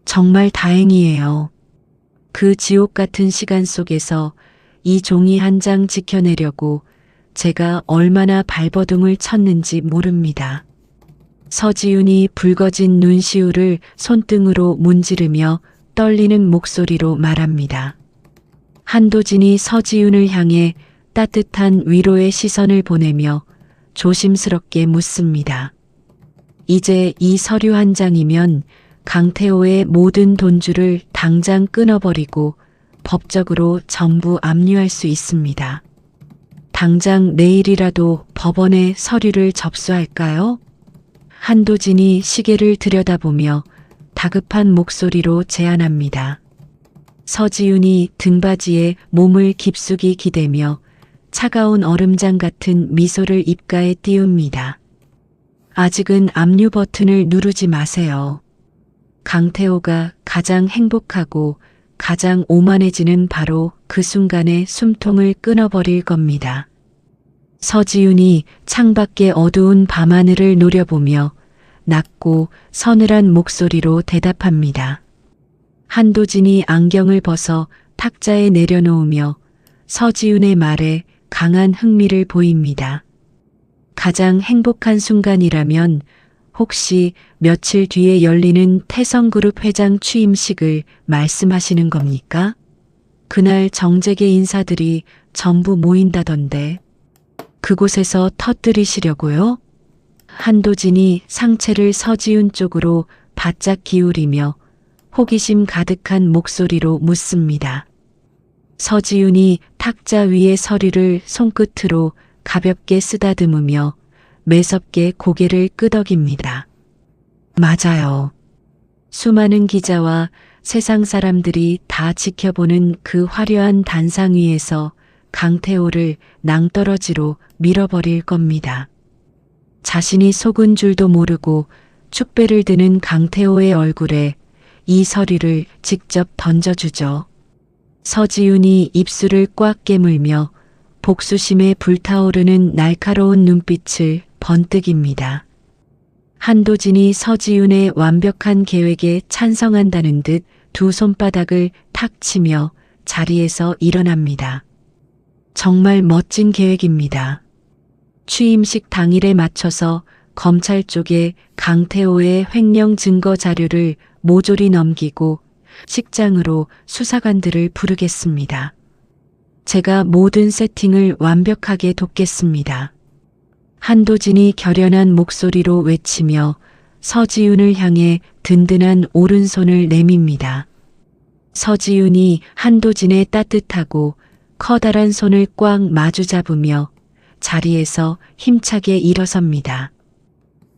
정말 다행이에요. 그 지옥 같은 시간 속에서 이 종이 한 장 지켜내려고 제가 얼마나 발버둥을 쳤는지 모릅니다. 서지윤이 붉어진 눈시울을 손등으로 문지르며 떨리는 목소리로 말합니다. 한도진이 서지윤을 향해 따뜻한 위로의 시선을 보내며 조심스럽게 묻습니다. 이제 이 서류 한 장이면 강태호의 모든 돈줄을 당장 끊어버리고 법적으로 전부 압류할 수 있습니다. 당장 내일이라도 법원에 서류를 접수할까요? 한도진이 시계를 들여다보며 다급한 목소리로 제안합니다. 서지윤이 등받이에 몸을 깊숙이 기대며 차가운 얼음장 같은 미소를 입가에 띄웁니다. 아직은 압류 버튼을 누르지 마세요. 강태호가 가장 행복하고 가장 오만해지는 바로 그 순간에 숨통을 끊어버릴 겁니다. 서지윤이 창밖의 어두운 밤하늘을 노려보며 낮고 서늘한 목소리로 대답합니다. 한도진이 안경을 벗어 탁자에 내려놓으며 서지훈의 말에 강한 흥미를 보입니다. 가장 행복한 순간이라면 혹시 며칠 뒤에 열리는 태성그룹 회장 취임식을 말씀하시는 겁니까? 그날 정재계 인사들이 전부 모인다던데 그곳에서 터뜨리시려고요? 한도진이 상체를 서지훈 쪽으로 바짝 기울이며 호기심 가득한 목소리로 묻습니다. 서지훈이 탁자 위의 서류를 손끝으로 가볍게 쓰다듬으며 매섭게 고개를 끄덕입니다. 맞아요. 수많은 기자와 세상 사람들이 다 지켜보는 그 화려한 단상 위에서 강태호를 낭떠러지로 밀어버릴 겁니다. 자신이 속은 줄도 모르고 축배를 드는 강태호의 얼굴에 이 서류를 직접 던져주죠. 서지훈이 입술을 꽉 깨물며 복수심에 불타오르는 날카로운 눈빛을 번뜩입니다. 한도진이 서지훈의 완벽한 계획에 찬성한다는 듯 두 손바닥을 탁 치며 자리에서 일어납니다. 정말 멋진 계획입니다. 취임식 당일에 맞춰서 검찰 쪽에 강태호의 횡령 증거 자료를 모조리 넘기고 식장으로 수사관들을 부르겠습니다. 제가 모든 세팅을 완벽하게 돕겠습니다. 한도진이 결연한 목소리로 외치며 서지훈을 향해 든든한 오른손을 내밉니다. 서지훈이 한도진의 따뜻하고 커다란 손을 꽉 마주 잡으며 자리에서 힘차게 일어섭니다.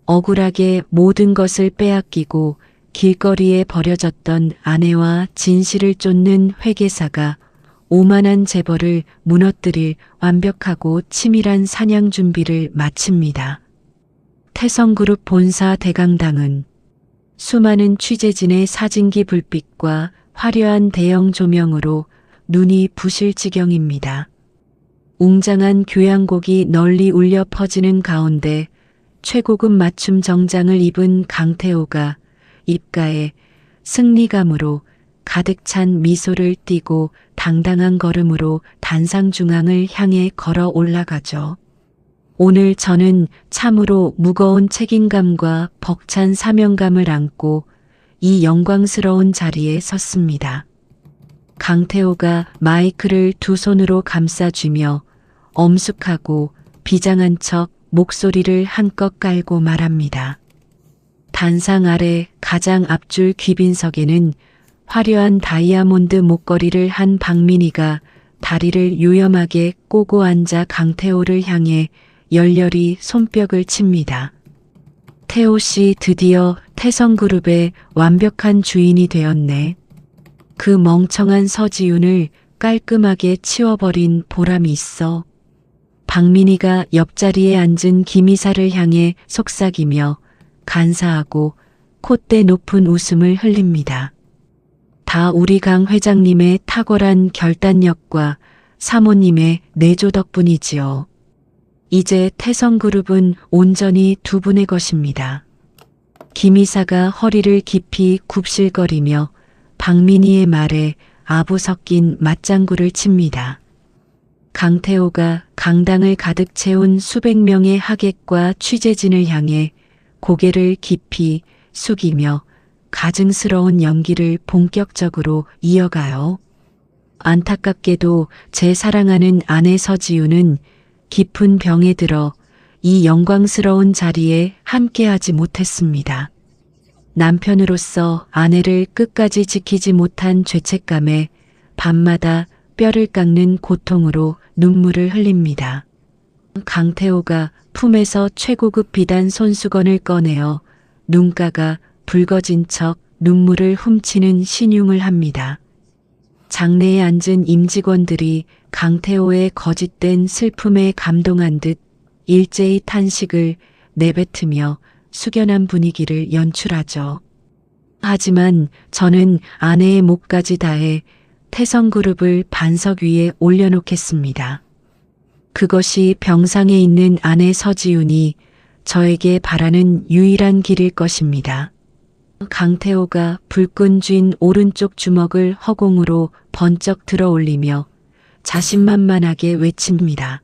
억울하게 모든 것을 빼앗기고 길거리에 버려졌던 아내와 진실을 쫓는 회계사가 오만한 재벌을 무너뜨릴 완벽하고 치밀한 사냥 준비를 마칩니다. 태성그룹 본사 대강당은 수많은 취재진의 사진기 불빛과 화려한 대형 조명으로 눈이 부실 지경입니다. 웅장한 교향곡이 널리 울려 퍼지는 가운데 최고급 맞춤 정장을 입은 강태호가 입가에 승리감으로 가득 찬 미소를 띠고 당당한 걸음으로 단상 중앙을 향해 걸어 올라가죠. 오늘 저는 참으로 무거운 책임감과 벅찬 사명감을 안고 이 영광스러운 자리에 섰습니다. 강태호가 마이크를 두 손으로 감싸쥐며 엄숙하고 비장한 척 목소리를 한껏 깔고 말합니다. 단상 아래 가장 앞줄 귀빈석에는 화려한 다이아몬드 목걸이를 한 박민희가 다리를 요염하게 꼬고 앉아 강태호를 향해 열렬히 손뼉을 칩니다. 태호 씨 드디어 태성그룹의 완벽한 주인이 되었네. 그 멍청한 서지훈을 깔끔하게 치워버린 보람이 있어. 박민희가 옆자리에 앉은 김이사를 향해 속삭이며 간사하고 콧대 높은 웃음을 흘립니다. 다 우리 강 회장님의 탁월한 결단력과 사모님의 내조 덕분이지요. 이제 태성그룹은 온전히 두 분의 것입니다. 김이사가 허리를 깊이 굽실거리며 박민희의 말에 아부 섞인 맞장구를 칩니다. 강태호가 강당을 가득 채운 수백 명의 하객과 취재진을 향해 고개를 깊이 숙이며 가증스러운 연기를 본격적으로 이어가요. 안타깝게도 제 사랑하는 아내 서지훈은 깊은 병에 들어 이 영광스러운 자리에 함께하지 못했습니다. 남편으로서 아내를 끝까지 지키지 못한 죄책감에 밤마다 뼈를 깎는 고통으로 눈물을 흘립니다. 강태호가 품에서 최고급 비단 손수건을 꺼내어 눈가가 붉어진 척 눈물을 훔치는 신용을 합니다. 장내에 앉은 임직원들이 강태호의 거짓된 슬픔에 감동한 듯 일제히 탄식을 내뱉으며 숙연한 분위기를 연출하죠. 하지만 저는 아내의 목까지 다해 태성그룹을 반석 위에 올려놓겠습니다. 그것이 병상에 있는 아내 서지훈이 저에게 바라는 유일한 길일 것입니다. 강태호가 불끈 쥔 오른쪽 주먹을 허공으로 번쩍 들어 올리며 자신만만하게 외칩니다.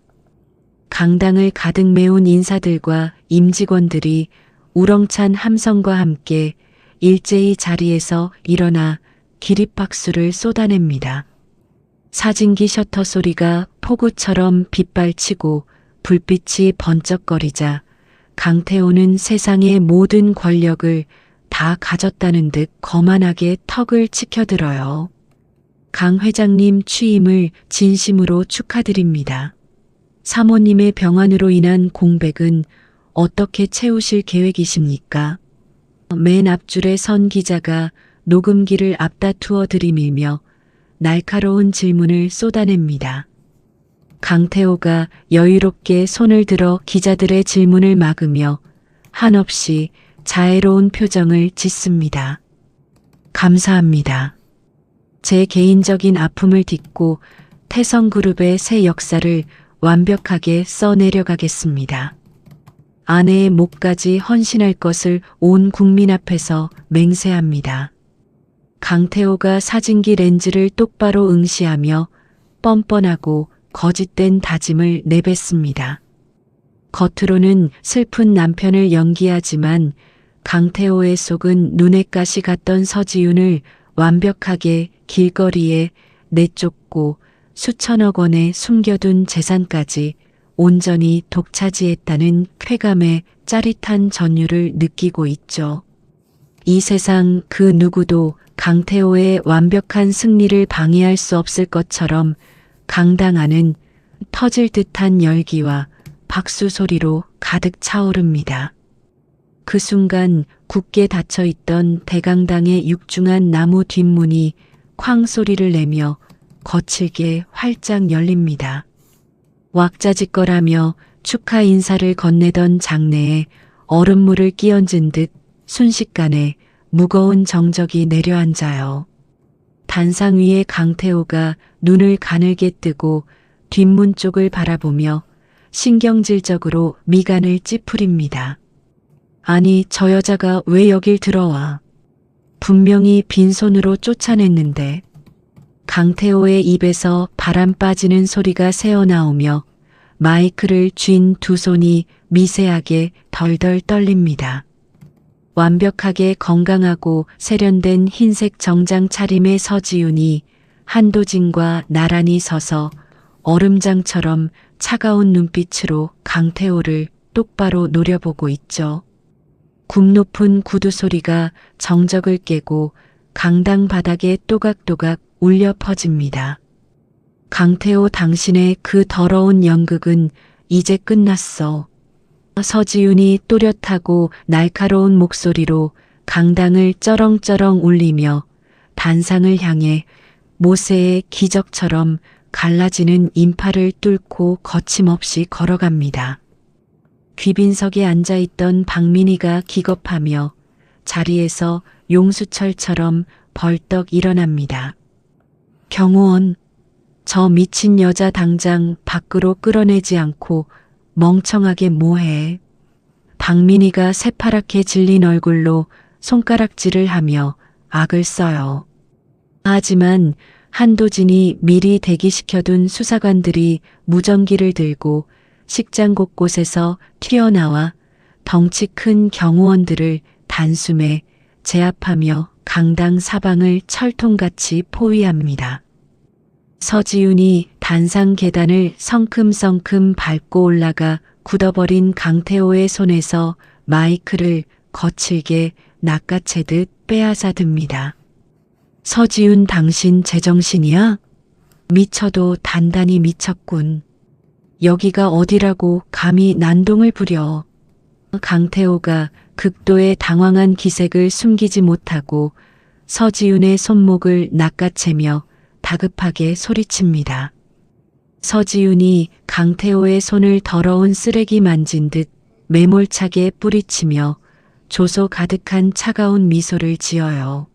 강당을 가득 메운 인사들과 임직원들이 우렁찬 함성과 함께 일제히 자리에서 일어나 기립박수를 쏟아냅니다. 사진기 셔터 소리가 폭우처럼 빗발치고 불빛이 번쩍거리자 강태호는 세상의 모든 권력을 다 가졌다는 듯 거만하게 턱을 치켜들어요. 강 회장님 취임을 진심으로 축하드립니다. 사모님의 병환으로 인한 공백은 어떻게 채우실 계획이십니까? 맨 앞줄에 선 기자가 녹음기를 앞다투어 들이밀며 날카로운 질문을 쏟아냅니다. 강태호가 여유롭게 손을 들어 기자들의 질문을 막으며 한없이 자애로운 표정을 짓습니다. 감사합니다. 제 개인적인 아픔을 딛고 태성그룹의 새 역사를 완벽하게 써내려가겠습니다. 아내의 목까지 헌신할 것을 온 국민 앞에서 맹세합니다. 강태호가 사진기 렌즈를 똑바로 응시하며 뻔뻔하고 거짓된 다짐을 내뱉습니다. 겉으로는 슬픈 남편을 연기하지만 강태호의 속은 눈엣 가시 같던 서지윤을 완벽하게 길거리에 내쫓고 수천억 원에 숨겨둔 재산까지 온전히 독차지했다는 쾌감에 짜릿한 전율을 느끼고 있죠. 이 세상 그 누구도 강태호의 완벽한 승리를 방해할 수 없을 것처럼 강당 안은 터질 듯한 열기와 박수 소리로 가득 차오릅니다. 그 순간 굳게 닫혀있던 대강당의 육중한 나무 뒷문이 쾅 소리를 내며 거칠게 활짝 열립니다. 왁자지껄하며 축하 인사를 건네던 장내에 얼음물을 끼얹은 듯 순식간에 무거운 정적이 내려앉아요. 단상 위에 강태호가 눈을 가늘게 뜨고 뒷문 쪽을 바라보며 신경질적으로 미간을 찌푸립니다. 아니, 저 여자가 왜 여길 들어와? 분명히 빈손으로 쫓아냈는데. 강태호의 입에서 바람 빠지는 소리가 새어나오며 마이크를 쥔 두 손이 미세하게 덜덜 떨립니다. 완벽하게 건강하고 세련된 흰색 정장 차림의 서지윤이 한도진과 나란히 서서 얼음장처럼 차가운 눈빛으로 강태호를 똑바로 노려보고 있죠. 굽 높은 구두 소리가 정적을 깨고 강당 바닥에 또각또각 울려 퍼집니다. 강태호, 당신의 그 더러운 연극은 이제 끝났어. 서지윤이 또렷하고 날카로운 목소리로 강당을 쩌렁쩌렁 울리며 단상을 향해 모세의 기적처럼 갈라지는 인파를 뚫고 거침없이 걸어갑니다. 귀빈석에 앉아있던 박민희가 기겁하며 자리에서 용수철처럼 벌떡 일어납니다. 경호원, 저 미친 여자 당장 밖으로 끌어내지 않고 멍청하게 뭐해. 박민희가 새파랗게 질린 얼굴로 손가락질을 하며 악을 써요. 하지만 한도진이 미리 대기시켜둔 수사관들이 무전기를 들고 식장 곳곳에서 튀어나와 덩치 큰 경호원들을 단숨에 제압하며 강당 사방을 철통같이 포위합니다. 서지윤이 단상 계단을 성큼성큼 밟고 올라가 굳어버린 강태호의 손에서 마이크를 거칠게 낚아채듯 빼앗아듭니다. 서지윤, 당신 제정신이야? 미쳐도 단단히 미쳤군. 여기가 어디라고 감히 난동을 부려. 강태호가 극도의 당황한 기색을 숨기지 못하고 서지윤의 손목을 낚아채며 다급하게 소리칩니다. 서지윤이 강태호의 손을 더러운 쓰레기 만진 듯 매몰차게 뿌리치며 조소 가득한 차가운 미소를 지어요.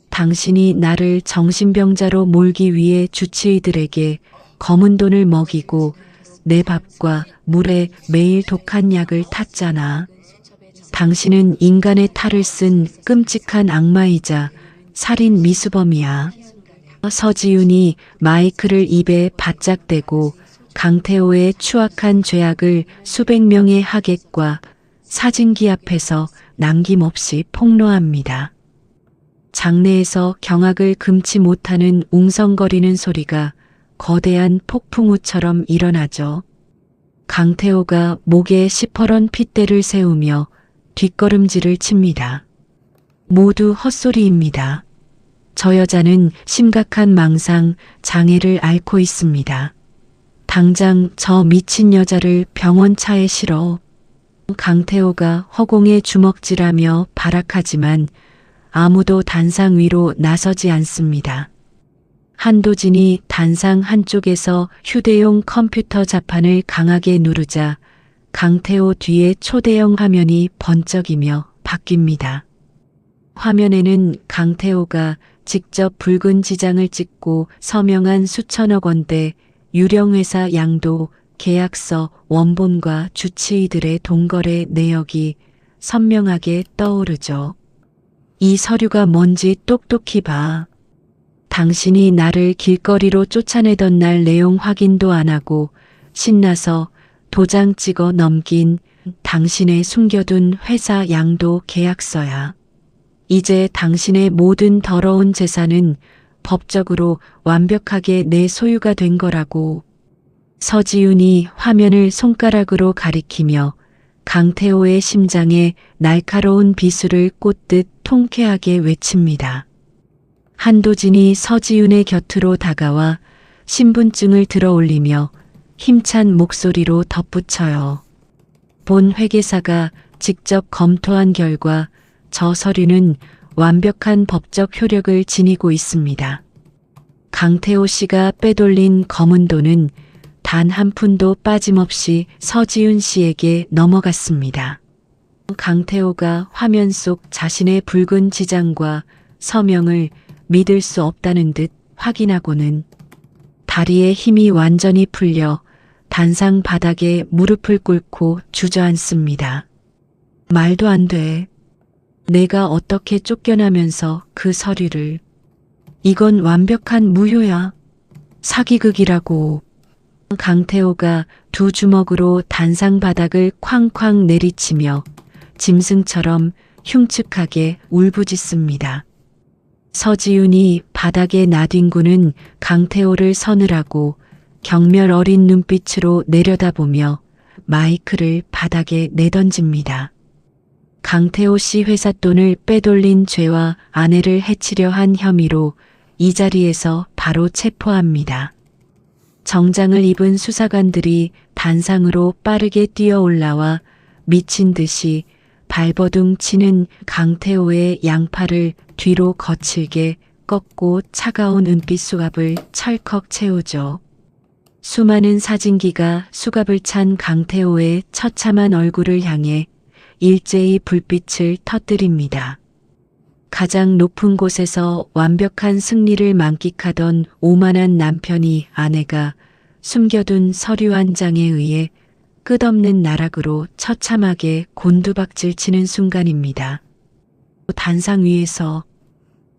당신이 나를 정신병자로 몰기 위해 주치의들에게 검은 돈을 먹이고 내 밥과 물에 매일 독한 약을 탔잖아. 당신은 인간의 탈을 쓴 끔찍한 악마이자 살인 미수범이야. 서지윤이 마이크를 입에 바짝 대고 강태호의 추악한 죄악을 수백 명의 하객과 사진기 앞에서 남김없이 폭로합니다. 장내에서 경악을 금치 못하는 웅성거리는 소리가 거대한 폭풍우처럼 일어나죠. 강태호가 목에 시퍼런 핏대를 세우며 뒷걸음질을 칩니다. 모두 헛소리입니다. 저 여자는 심각한 망상, 장애를 앓고 있습니다. 당장 저 미친 여자를 병원차에 실어. 강태호가 허공에 주먹질하며 발악하지만 아무도 단상 위로 나서지 않습니다. 한도진이 단상 한쪽에서 휴대용 컴퓨터 자판을 강하게 누르자 강태호 뒤에 초대형 화면이 번쩍이며 바뀝니다. 화면에는 강태호가 직접 붉은 지장을 찍고 서명한 수천억 원대 유령회사 양도 계약서 원본과 주치의들의 동거래 내역이 선명하게 떠오르죠. 이 서류가 뭔지 똑똑히 봐. 당신이 나를 길거리로 쫓아내던 날 내용 확인도 안 하고 신나서 도장 찍어 넘긴 당신의 숨겨둔 회사 양도 계약서야. 이제 당신의 모든 더러운 재산은 법적으로 완벽하게 내 소유가 된 거라고. 서지윤이 화면을 손가락으로 가리키며 강태호의 심장에 날카로운 비수를 꽂듯 통쾌하게 외칩니다. 한도진이 서지윤의 곁으로 다가와 신분증을 들어올리며 힘찬 목소리로 덧붙여요. 본 회계사가 직접 검토한 결과 저 서류는 완벽한 법적 효력을 지니고 있습니다. 강태호 씨가 빼돌린 검은 돈은 단 한 푼도 빠짐없이 서지윤 씨에게 넘어갔습니다. 강태호가 화면 속 자신의 붉은 지장과 서명을 믿을 수 없다는 듯 확인하고는 다리에 힘이 완전히 풀려 단상 바닥에 무릎을 꿇고 주저앉습니다. 말도 안 돼. 내가 어떻게 쫓겨나면서 그 서류를. 이건 완벽한 무효야. 사기극이라고. 강태호가 두 주먹으로 단상 바닥을 쾅쾅 내리치며 짐승처럼 흉측하게 울부짖습니다. 서지윤이 바닥에 나뒹구는 강태호를 서늘하고 경멸 어린 눈빛으로 내려다보며 마이크를 바닥에 내던집니다. 강태호 씨 회사 돈을 빼돌린 죄와 아내를 해치려 한 혐의로 이 자리에서 바로 체포합니다. 정장을 입은 수사관들이 단상으로 빠르게 뛰어 올라와 미친 듯이 발버둥 치는 강태호의 양팔을 뒤로 거칠게 꺾고 차가운 은빛 수갑을 철컥 채우죠. 수많은 사진기가 수갑을 찬 강태호의 처참한 얼굴을 향해 일제히 불빛을 터뜨립니다. 가장 높은 곳에서 완벽한 승리를 만끽하던 오만한 남편이 아내가 숨겨둔 서류 한 장에 의해 끝없는 나락으로 처참하게 곤두박질 치는 순간입니다. 단상 위에서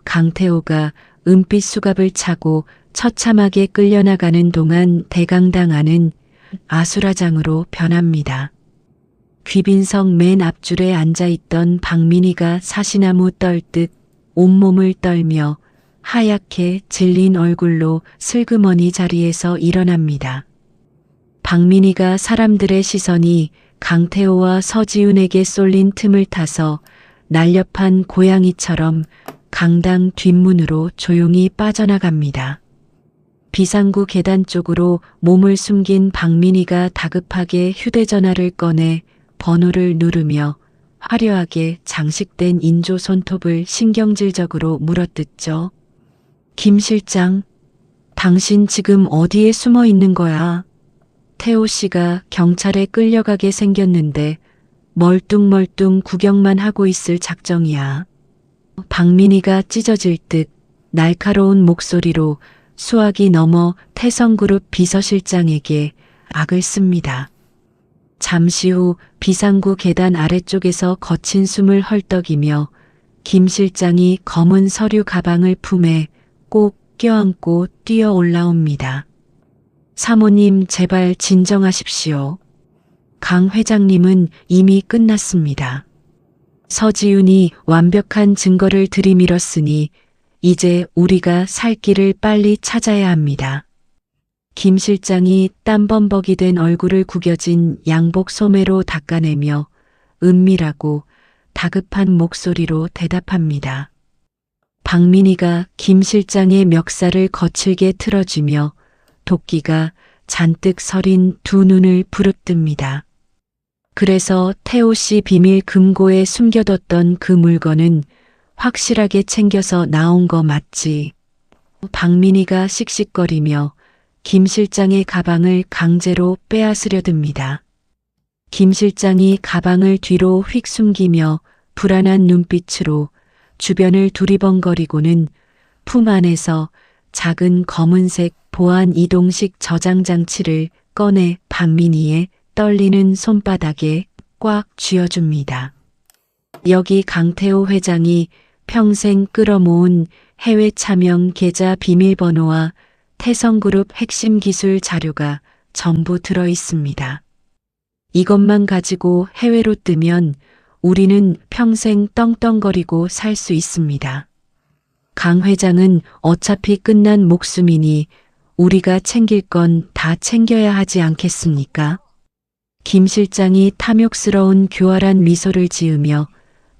강태호가 은빛 수갑을 차고 처참하게 끌려나가는 동안 대강당 안은 아수라장으로 변합니다. 귀빈석 맨 앞줄에 앉아있던 박민희가 사시나무 떨듯 온몸을 떨며 하얗게 질린 얼굴로 슬그머니 자리에서 일어납니다. 박민희가 사람들의 시선이 강태호와 서지윤에게 쏠린 틈을 타서 날렵한 고양이처럼 강당 뒷문으로 조용히 빠져나갑니다. 비상구 계단 쪽으로 몸을 숨긴 박민희가 다급하게 휴대전화를 꺼내 번호를 누르며 화려하게 장식된 인조 손톱을 신경질적으로 물어뜯죠. 김 실장, 당신 지금 어디에 숨어 있는 거야? 태호 씨가 경찰에 끌려가게 생겼는데 멀뚱멀뚱 구경만 하고 있을 작정이야. 박민희가 찢어질 듯 날카로운 목소리로 수화기 넘어 태성그룹 비서실장에게 악을 씁니다. 잠시 후 비상구 계단 아래쪽에서 거친 숨을 헐떡이며 김 실장이 검은 서류 가방을 품에 꼭 껴안고 뛰어 올라옵니다. 사모님, 제발 진정하십시오. 강 회장님은 이미 끝났습니다. 서지윤이 완벽한 증거를 들이밀었으니 이제 우리가 살 길을 빨리 찾아야 합니다. 김 실장이 땀범벅이 된 얼굴을 구겨진 양복 소매로 닦아내며 은밀하고 다급한 목소리로 대답합니다. 박민희가 김 실장의 멱살을 거칠게 틀어주며 도끼가 잔뜩 서린 두 눈을 부릅뜹니다. 그래서 태호 씨 비밀 금고에 숨겨뒀던 그 물건은 확실하게 챙겨서 나온 거 맞지? 박민희가 씩씩거리며 김 실장의 가방을 강제로 빼앗으려 듭니다. 김 실장이 가방을 뒤로 휙 숨기며 불안한 눈빛으로 주변을 두리번거리고는 품 안에서 작은 검은색 보안 이동식 저장 장치를 꺼내 박민희의 떨리는 손바닥에 꽉 쥐어줍니다. 여기 강태호 회장이 평생 끌어모은 해외 차명 계좌 비밀번호와 태성그룹 핵심 기술 자료가 전부 들어 있습니다. 이것만 가지고 해외로 뜨면 우리는 평생 떵떵거리고 살 수 있습니다. 강 회장은 어차피 끝난 목숨이니 우리가 챙길 건 다 챙겨야 하지 않겠습니까? 김 실장이 탐욕스러운 교활한 미소를 지으며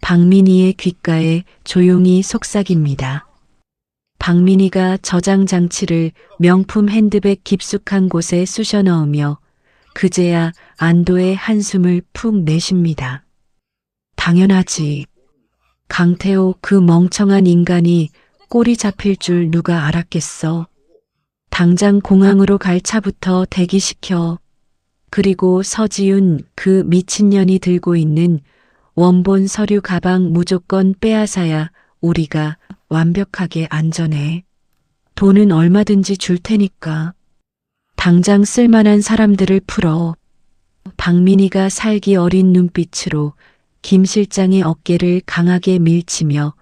박민희의 귓가에 조용히 속삭입니다. 박민희가 저장 장치를 명품 핸드백 깊숙한 곳에 쑤셔 넣으며 그제야 안도의 한숨을 푹 내쉽니다. 당연하지. 강태호 그 멍청한 인간이 꼬리 잡힐 줄 누가 알았겠어. 당장 공항으로 갈 차부터 대기시켜. 그리고 서지윤 그 미친년이 들고 있는 원본 서류 가방 무조건 빼앗아야 우리가 완벽하게 안전해. 돈은 얼마든지 줄 테니까. 당장 쓸만한 사람들을 풀어. 박민희가 살기 어린 눈빛으로 김 실장의 어깨를 강하게 밀치며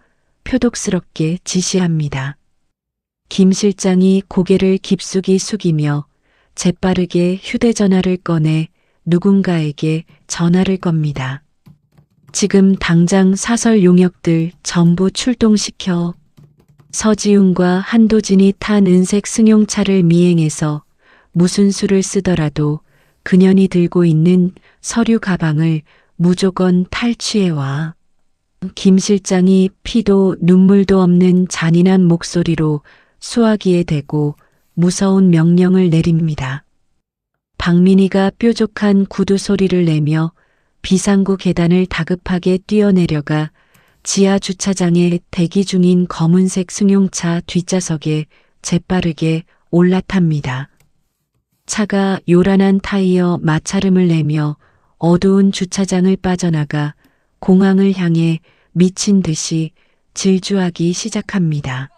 표독스럽게 지시합니다. 김 실장이 고개를 깊숙이 숙이며 재빠르게 휴대전화를 꺼내 누군가에게 전화를 겁니다. 지금 당장 사설 용역들 전부 출동시켜. 서지훈과 한도진이 탄 은색 승용차를 미행해서 무슨 수를 쓰더라도 그년이 들고 있는 서류 가방을 무조건 탈취해와. 김 실장이 피도 눈물도 없는 잔인한 목소리로 수화기에 대고 무서운 명령을 내립니다. 박민희가 뾰족한 구두 소리를 내며 비상구 계단을 다급하게 뛰어내려가 지하 주차장에 대기 중인 검은색 승용차 뒷좌석에 재빠르게 올라탑니다. 차가 요란한 타이어 마찰음을 내며 어두운 주차장을 빠져나가 공항을 향해 미친 듯이 질주하기 시작합니다.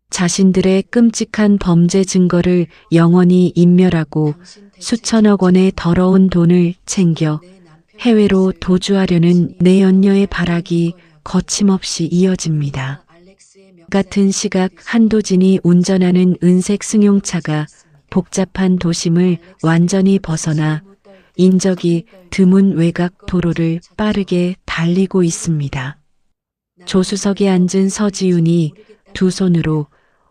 자신들의 끔찍한 범죄 증거를 영원히 인멸하고 수천억 원의 더러운 돈을 챙겨 해외로 도주하려는 내연녀의 발악이 거침없이 이어집니다. 같은 시각 한도진이 운전하는 은색 승용차가 복잡한 도심을 완전히 벗어나 인적이 드문 외곽 도로를 빠르게 달리고 있습니다. 조수석에 앉은 서지훈이 두 손으로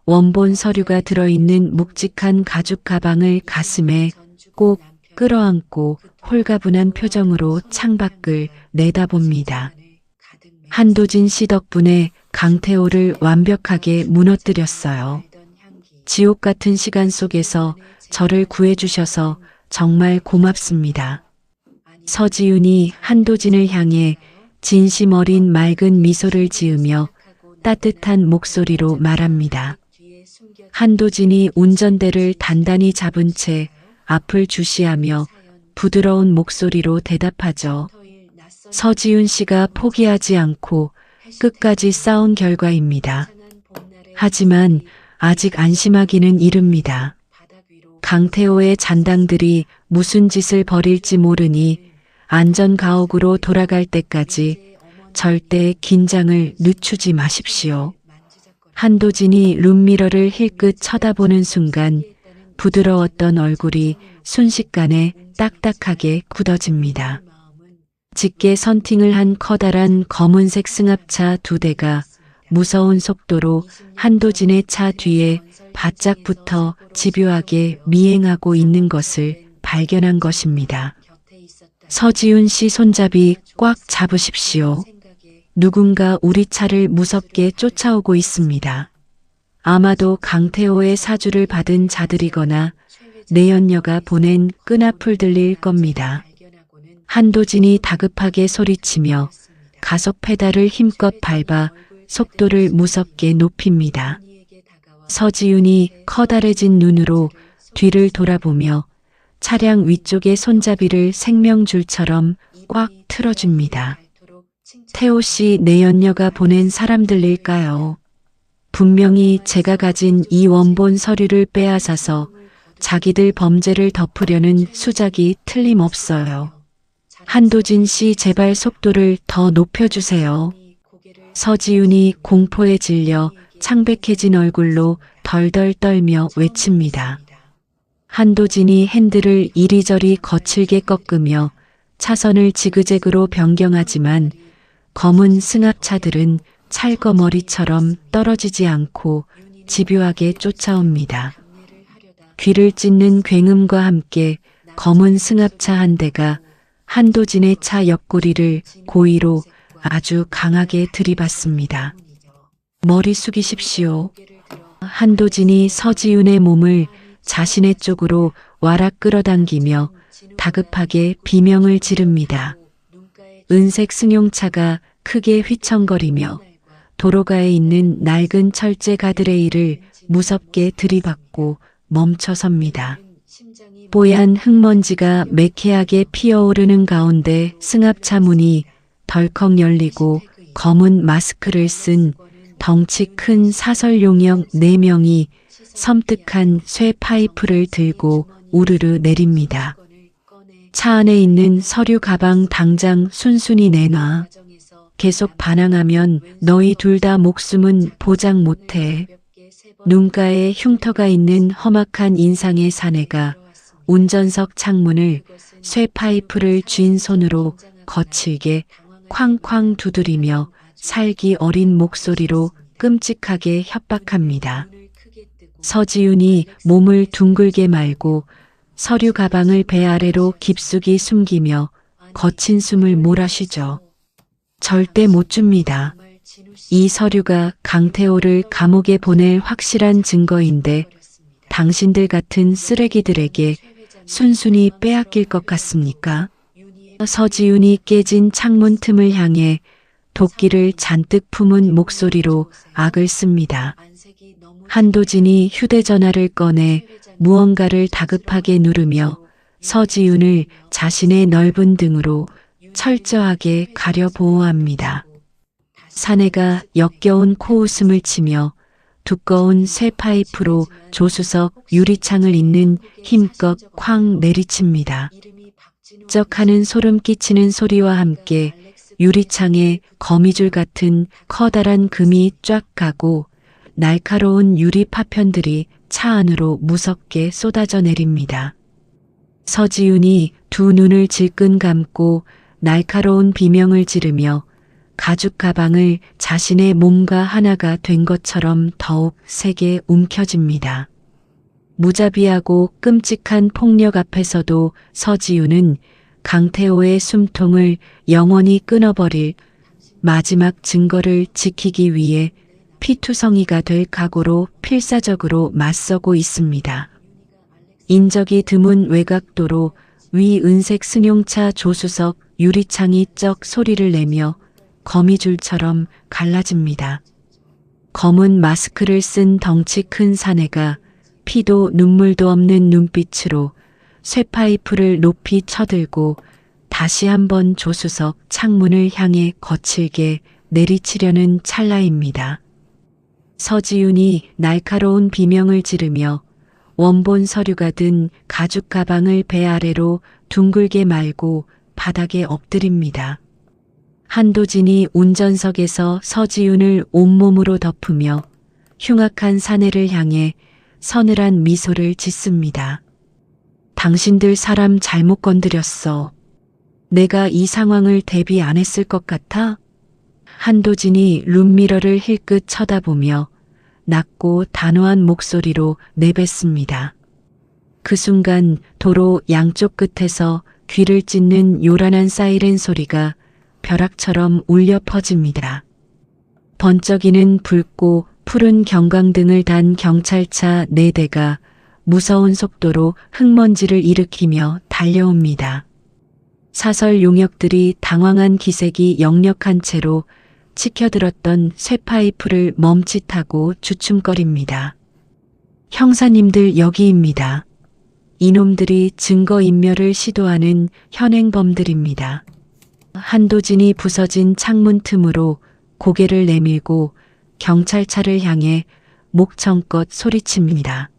원본 서류가 들어있는 묵직한 가죽 가방을 가슴에 꼭 끌어안고 홀가분한 표정으로 창밖을 내다봅니다. 한도진 씨 덕분에 강태호를 완벽하게 무너뜨렸어요. 지옥 같은 시간 속에서 저를 구해주셔서 정말 고맙습니다. 서지훈이 한도진을 향해 진심 어린 맑은 미소를 지으며 따뜻한 목소리로 말합니다. 한도진이 운전대를 단단히 잡은 채 앞을 주시하며 부드러운 목소리로 대답하죠. 서지훈 씨가 포기하지 않고 끝까지 싸운 결과입니다. 하지만 아직 안심하기는 이릅니다. 강태호의 잔당들이 무슨 짓을 벌일지 모르니 안전가옥으로 돌아갈 때까지 절대 긴장을 늦추지 마십시오. 한도진이 룸미러를 힐끗 쳐다보는 순간 부드러웠던 얼굴이 순식간에 딱딱하게 굳어집니다. 짙게 선팅을 한 커다란 검은색 승합차 2대가 무서운 속도로 한도진의 차 뒤에 바짝 붙어 집요하게 미행하고 있는 것을 발견한 것입니다. 서지훈 씨 손잡이 꽉 잡으십시오. 누군가 우리 차를 무섭게 쫓아오고 있습니다. 아마도 강태호의 사주를 받은 자들이거나 내연녀가 보낸 끈앞을 들릴 겁니다. 한도진이 다급하게 소리치며 가속 페달을 힘껏 밟아 속도를 무섭게 높입니다. 서지훈이 커다래진 눈으로 뒤를 돌아보며 차량 위쪽의 손잡이를 생명줄처럼 꽉 틀어줍니다. 태호 씨 내연녀가 보낸 사람들일까요? 분명히 제가 가진 이 원본 서류를 빼앗아서 자기들 범죄를 덮으려는 수작이 틀림없어요. 한도진 씨 제발 속도를 더 높여주세요. 서지훈이 공포에 질려 창백해진 얼굴로 덜덜 떨며 외칩니다. 한도진이 핸들을 이리저리 거칠게 꺾으며 차선을 지그재그로 변경하지만 검은 승합차들은 찰거머리처럼 떨어지지 않고 집요하게 쫓아옵니다. 귀를 찢는 굉음과 함께 검은 승합차 한 대가 한도진의 차 옆구리를 고의로 아주 강하게 들이받습니다. 머리 숙이십시오. 한도진이 서지훈의 몸을 자신의 쪽으로 와락 끌어당기며 다급하게 비명을 지릅니다. 은색 승용차가 크게 휘청거리며 도로가에 있는 낡은 철제 가드레일을 무섭게 들이받고 멈춰섭니다. 뽀얀 흙먼지가 매캐하게 피어오르는 가운데 승합차 문이 덜컥 열리고 검은 마스크를 쓴 덩치 큰 사설용역 4명이 섬뜩한 쇠 파이프를 들고 우르르 내립니다. 차 안에 있는 서류 가방 당장 순순히 내놔. 계속 반항하면 너희 둘 다 목숨은 보장 못해. 눈가에 흉터가 있는 험악한 인상의 사내가 운전석 창문을 쇠 파이프를 쥔 손으로 거칠게 쾅쾅 두드리며 살기 어린 목소리로 끔찍하게 협박합니다. 서지훈이 몸을 둥글게 말고 서류 가방을 배 아래로 깊숙이 숨기며 거친 숨을 몰아쉬죠. 절대 못 줍니다. 이 서류가 강태호를 감옥에 보낼 확실한 증거인데 당신들 같은 쓰레기들에게 순순히 빼앗길 것 같습니까? 서지훈이 깨진 창문 틈을 향해 도끼를 잔뜩 품은 목소리로 악을 씁니다. 한도진이 휴대전화를 꺼내 무언가를 다급하게 누르며 서지훈을 자신의 넓은 등으로 철저하게 가려 보호합니다. 사내가 역겨운 코웃음을 치며 두꺼운 쇠 파이프로 조수석 유리창을 잇는 힘껏 쾅 내리칩니다. 쩍하는 소름 끼치는 소리와 함께 유리창에 거미줄 같은 커다란 금이 쫙 가고 날카로운 유리 파편들이 차 안으로 무섭게 쏟아져 내립니다. 서지훈이 두 눈을 질끈 감고 날카로운 비명을 지르며 가죽 가방을 자신의 몸과 하나가 된 것처럼 더욱 세게 움켜쥡니다. 무자비하고 끔찍한 폭력 앞에서도 서지훈은 강태호의 숨통을 영원히 끊어버릴 마지막 증거를 지키기 위해 피투성이가 될 각오로 필사적으로 맞서고 있습니다. 인적이 드문 외곽도로 위 은색 승용차 조수석 유리창이 쩍 소리를 내며 거미줄처럼 갈라집니다. 검은 마스크를 쓴 덩치 큰 사내가 피도 눈물도 없는 눈빛으로 쇠파이프를 높이 쳐들고 다시 한번 조수석 창문을 향해 거칠게 내리치려는 찰나입니다. 서지훈이 날카로운 비명을 지르며 원본 서류가 든 가죽 가방을 배 아래로 둥글게 말고 바닥에 엎드립니다. 한도진이 운전석에서 서지윤을 온몸으로 덮으며 흉악한 사내를 향해 서늘한 미소를 짓습니다. 당신들 사람 잘못 건드렸어. 내가 이 상황을 대비 안 했을 것 같아? 한도진이 룸미러를 힐끗 쳐다보며 낮고 단호한 목소리로 내뱉습니다. 그 순간 도로 양쪽 끝에서 귀를 찢는 요란한 사이렌 소리가 벼락처럼 울려 퍼집니다. 번쩍이는 붉고 푸른 경광등을 단 경찰차 4대가 무서운 속도로 흙먼지를 일으키며 달려옵니다. 사설 용역들이 당황한 기색이 역력한 채로 치켜들었던 쇠파이프를 멈칫하고 주춤거립니다. 형사님들 여기입니다. 이놈들이 증거인멸을 시도하는 현행범들입니다. 한도진이 부서진 창문 틈으로 고개를 내밀고 경찰차를 향해 목청껏 소리칩니다.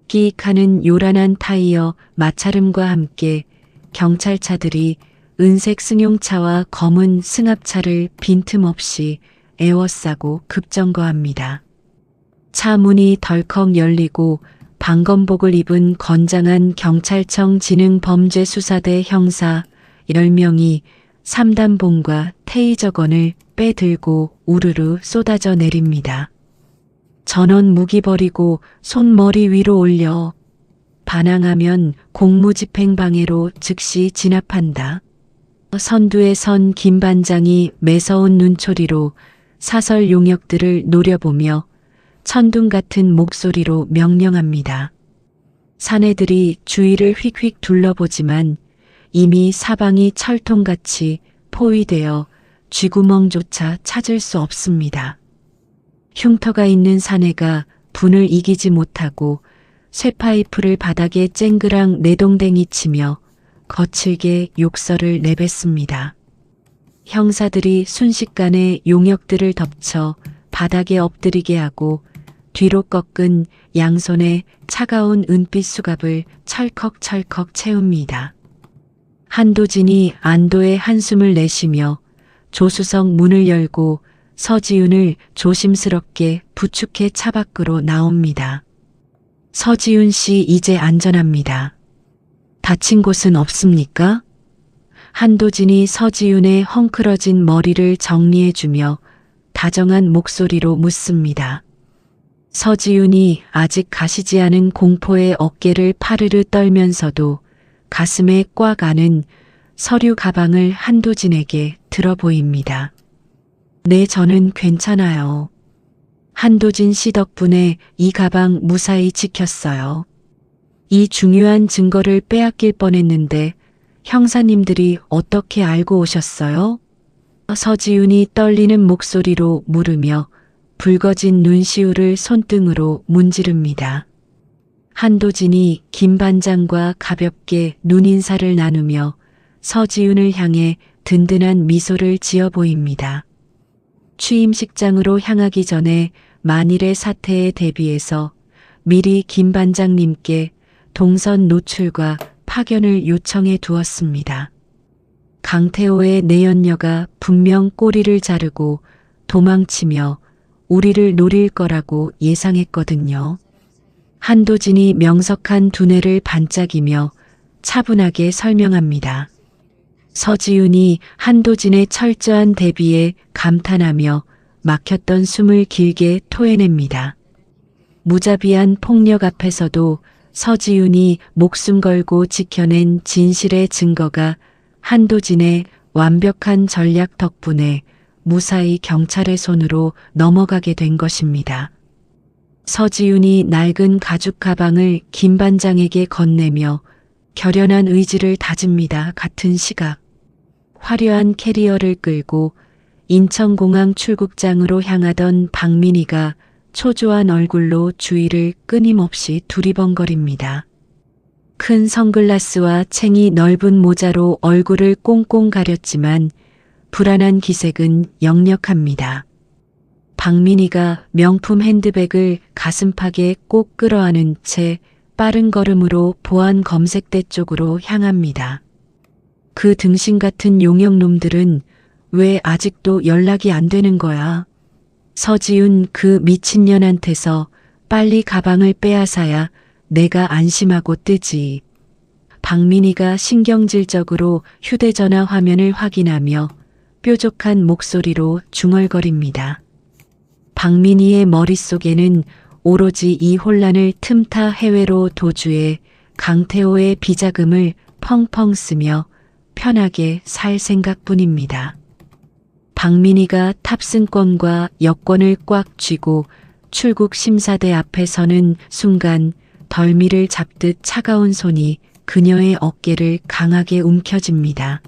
끼익하는 요란한 타이어 마찰음과 함께 경찰차들이 은색 승용차와 검은 승합차를 빈틈없이 에워싸고 급정거합니다. 차 문이 덜컥 열리고 방검복을 입은 건장한 경찰청 지능범죄수사대 형사 10명이 3단봉과 테이저건을 빼들고 우르르 쏟아져 내립니다. 전원 무기 버리고 손머리 위로 올려 반항하면 공무집행방해로 즉시 진압한다. 선두에 선 김 반장이 매서운 눈초리로 사설 용역들을 노려보며 천둥 같은 목소리로 명령합니다. 사내들이 주위를 휙휙 둘러보지만 이미 사방이 철통같이 포위되어 쥐구멍조차 찾을 수 없습니다. 흉터가 있는 사내가 분을 이기지 못하고 쇠파이프를 바닥에 쨍그랑 내동댕이 치며 거칠게 욕설을 내뱉습니다. 형사들이 순식간에 용역들을 덮쳐 바닥에 엎드리게 하고 뒤로 꺾은 양손에 차가운 은빛 수갑을 철컥철컥 채웁니다. 한도진이 안도의 한숨을 내쉬며 조수석 문을 열고 서지윤을 조심스럽게 부축해 차 밖으로 나옵니다. 서지윤 씨 이제 안전합니다. 다친 곳은 없습니까? 한도진이 서지윤의 헝클어진 머리를 정리해주며 다정한 목소리로 묻습니다. 서지윤이 아직 가시지 않은 공포의 어깨를 파르르 떨면서도 가슴에 꽉 안은 서류 가방을 한도진에게 들어 보입니다. 네, 저는 괜찮아요. 한도진 씨 덕분에 이 가방 무사히 지켰어요. 이 중요한 증거를 빼앗길 뻔했는데 형사님들이 어떻게 알고 오셨어요? 서지윤이 떨리는 목소리로 물으며 붉어진 눈시울을 손등으로 문지릅니다. 한도진이 김 반장과 가볍게 눈인사를 나누며 서지윤을 향해 든든한 미소를 지어 보입니다. 취임식장으로 향하기 전에 만일의 사태에 대비해서 미리 김 반장님께 동선 노출과 파견을 요청해 두었습니다. 강태호의 내연녀가 분명 꼬리를 자르고 도망치며 우리를 노릴 거라고 예상했거든요. 한도진이 명석한 두뇌를 반짝이며 차분하게 설명합니다. 서지윤이 한도진의 철저한 대비에 감탄하며 막혔던 숨을 길게 토해냅니다. 무자비한 폭력 앞에서도 서지윤이 목숨 걸고 지켜낸 진실의 증거가 한도진의 완벽한 전략 덕분에 무사히 경찰의 손으로 넘어가게 된 것입니다. 서지윤이 낡은 가죽 가방을 김 반장에게 건네며 결연한 의지를 다집니다. 같은 시각 화려한 캐리어를 끌고 인천공항 출국장으로 향하던 박민희가 초조한 얼굴로 주위를 끊임없이 두리번거립니다. 큰 선글라스와 챙이 넓은 모자로 얼굴을 꽁꽁 가렸지만 불안한 기색은 역력합니다. 박민희가 명품 핸드백을 가슴팍에 꼭 끌어안은 채 빠른 걸음으로 보안 검색대 쪽으로 향합니다. 그 등신 같은 용역놈들은 왜 아직도 연락이 안 되는 거야? 서지훈 그 미친년한테서 빨리 가방을 빼앗아야 내가 안심하고 뜨지. 박민희가 신경질적으로 휴대전화 화면을 확인하며 뾰족한 목소리로 중얼거립니다. 박민희의 머릿속에는 오로지 이 혼란을 틈타 해외로 도주해 강태호의 비자금을 펑펑 쓰며 편하게 살 생각뿐입니다. 박민희가 탑승권과 여권을 꽉 쥐고 출국 심사대 앞에 서는 순간 덜미를 잡듯 차가운 손이 그녀의 어깨를 강하게 움켜쥡니다.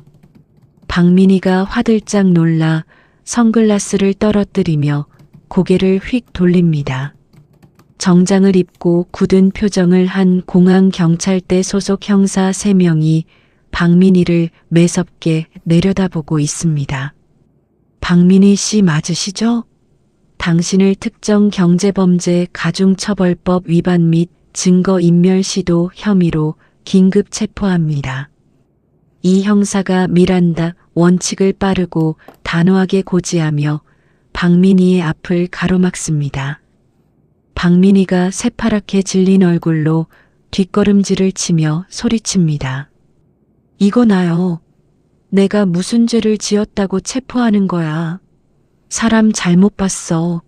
박민희가 화들짝 놀라 선글라스를 떨어뜨리며 고개를 휙 돌립니다. 정장을 입고 굳은 표정을 한 공항경찰대 소속 형사 3명이 박민희를 매섭게 내려다보고 있습니다. 박민희 씨 맞으시죠? 당신을 특정 경제범죄 가중처벌법 위반 및 증거인멸 시도 혐의로 긴급 체포합니다. 이 형사가 미란다 원칙을 빠르고 단호하게 고지하며 박민희의 앞을 가로막습니다. 박민희가 새파랗게 질린 얼굴로 뒷걸음질을 치며 소리칩니다. 이거 나요. 내가 무슨 죄를 지었다고 체포하는 거야. 사람 잘못 봤어.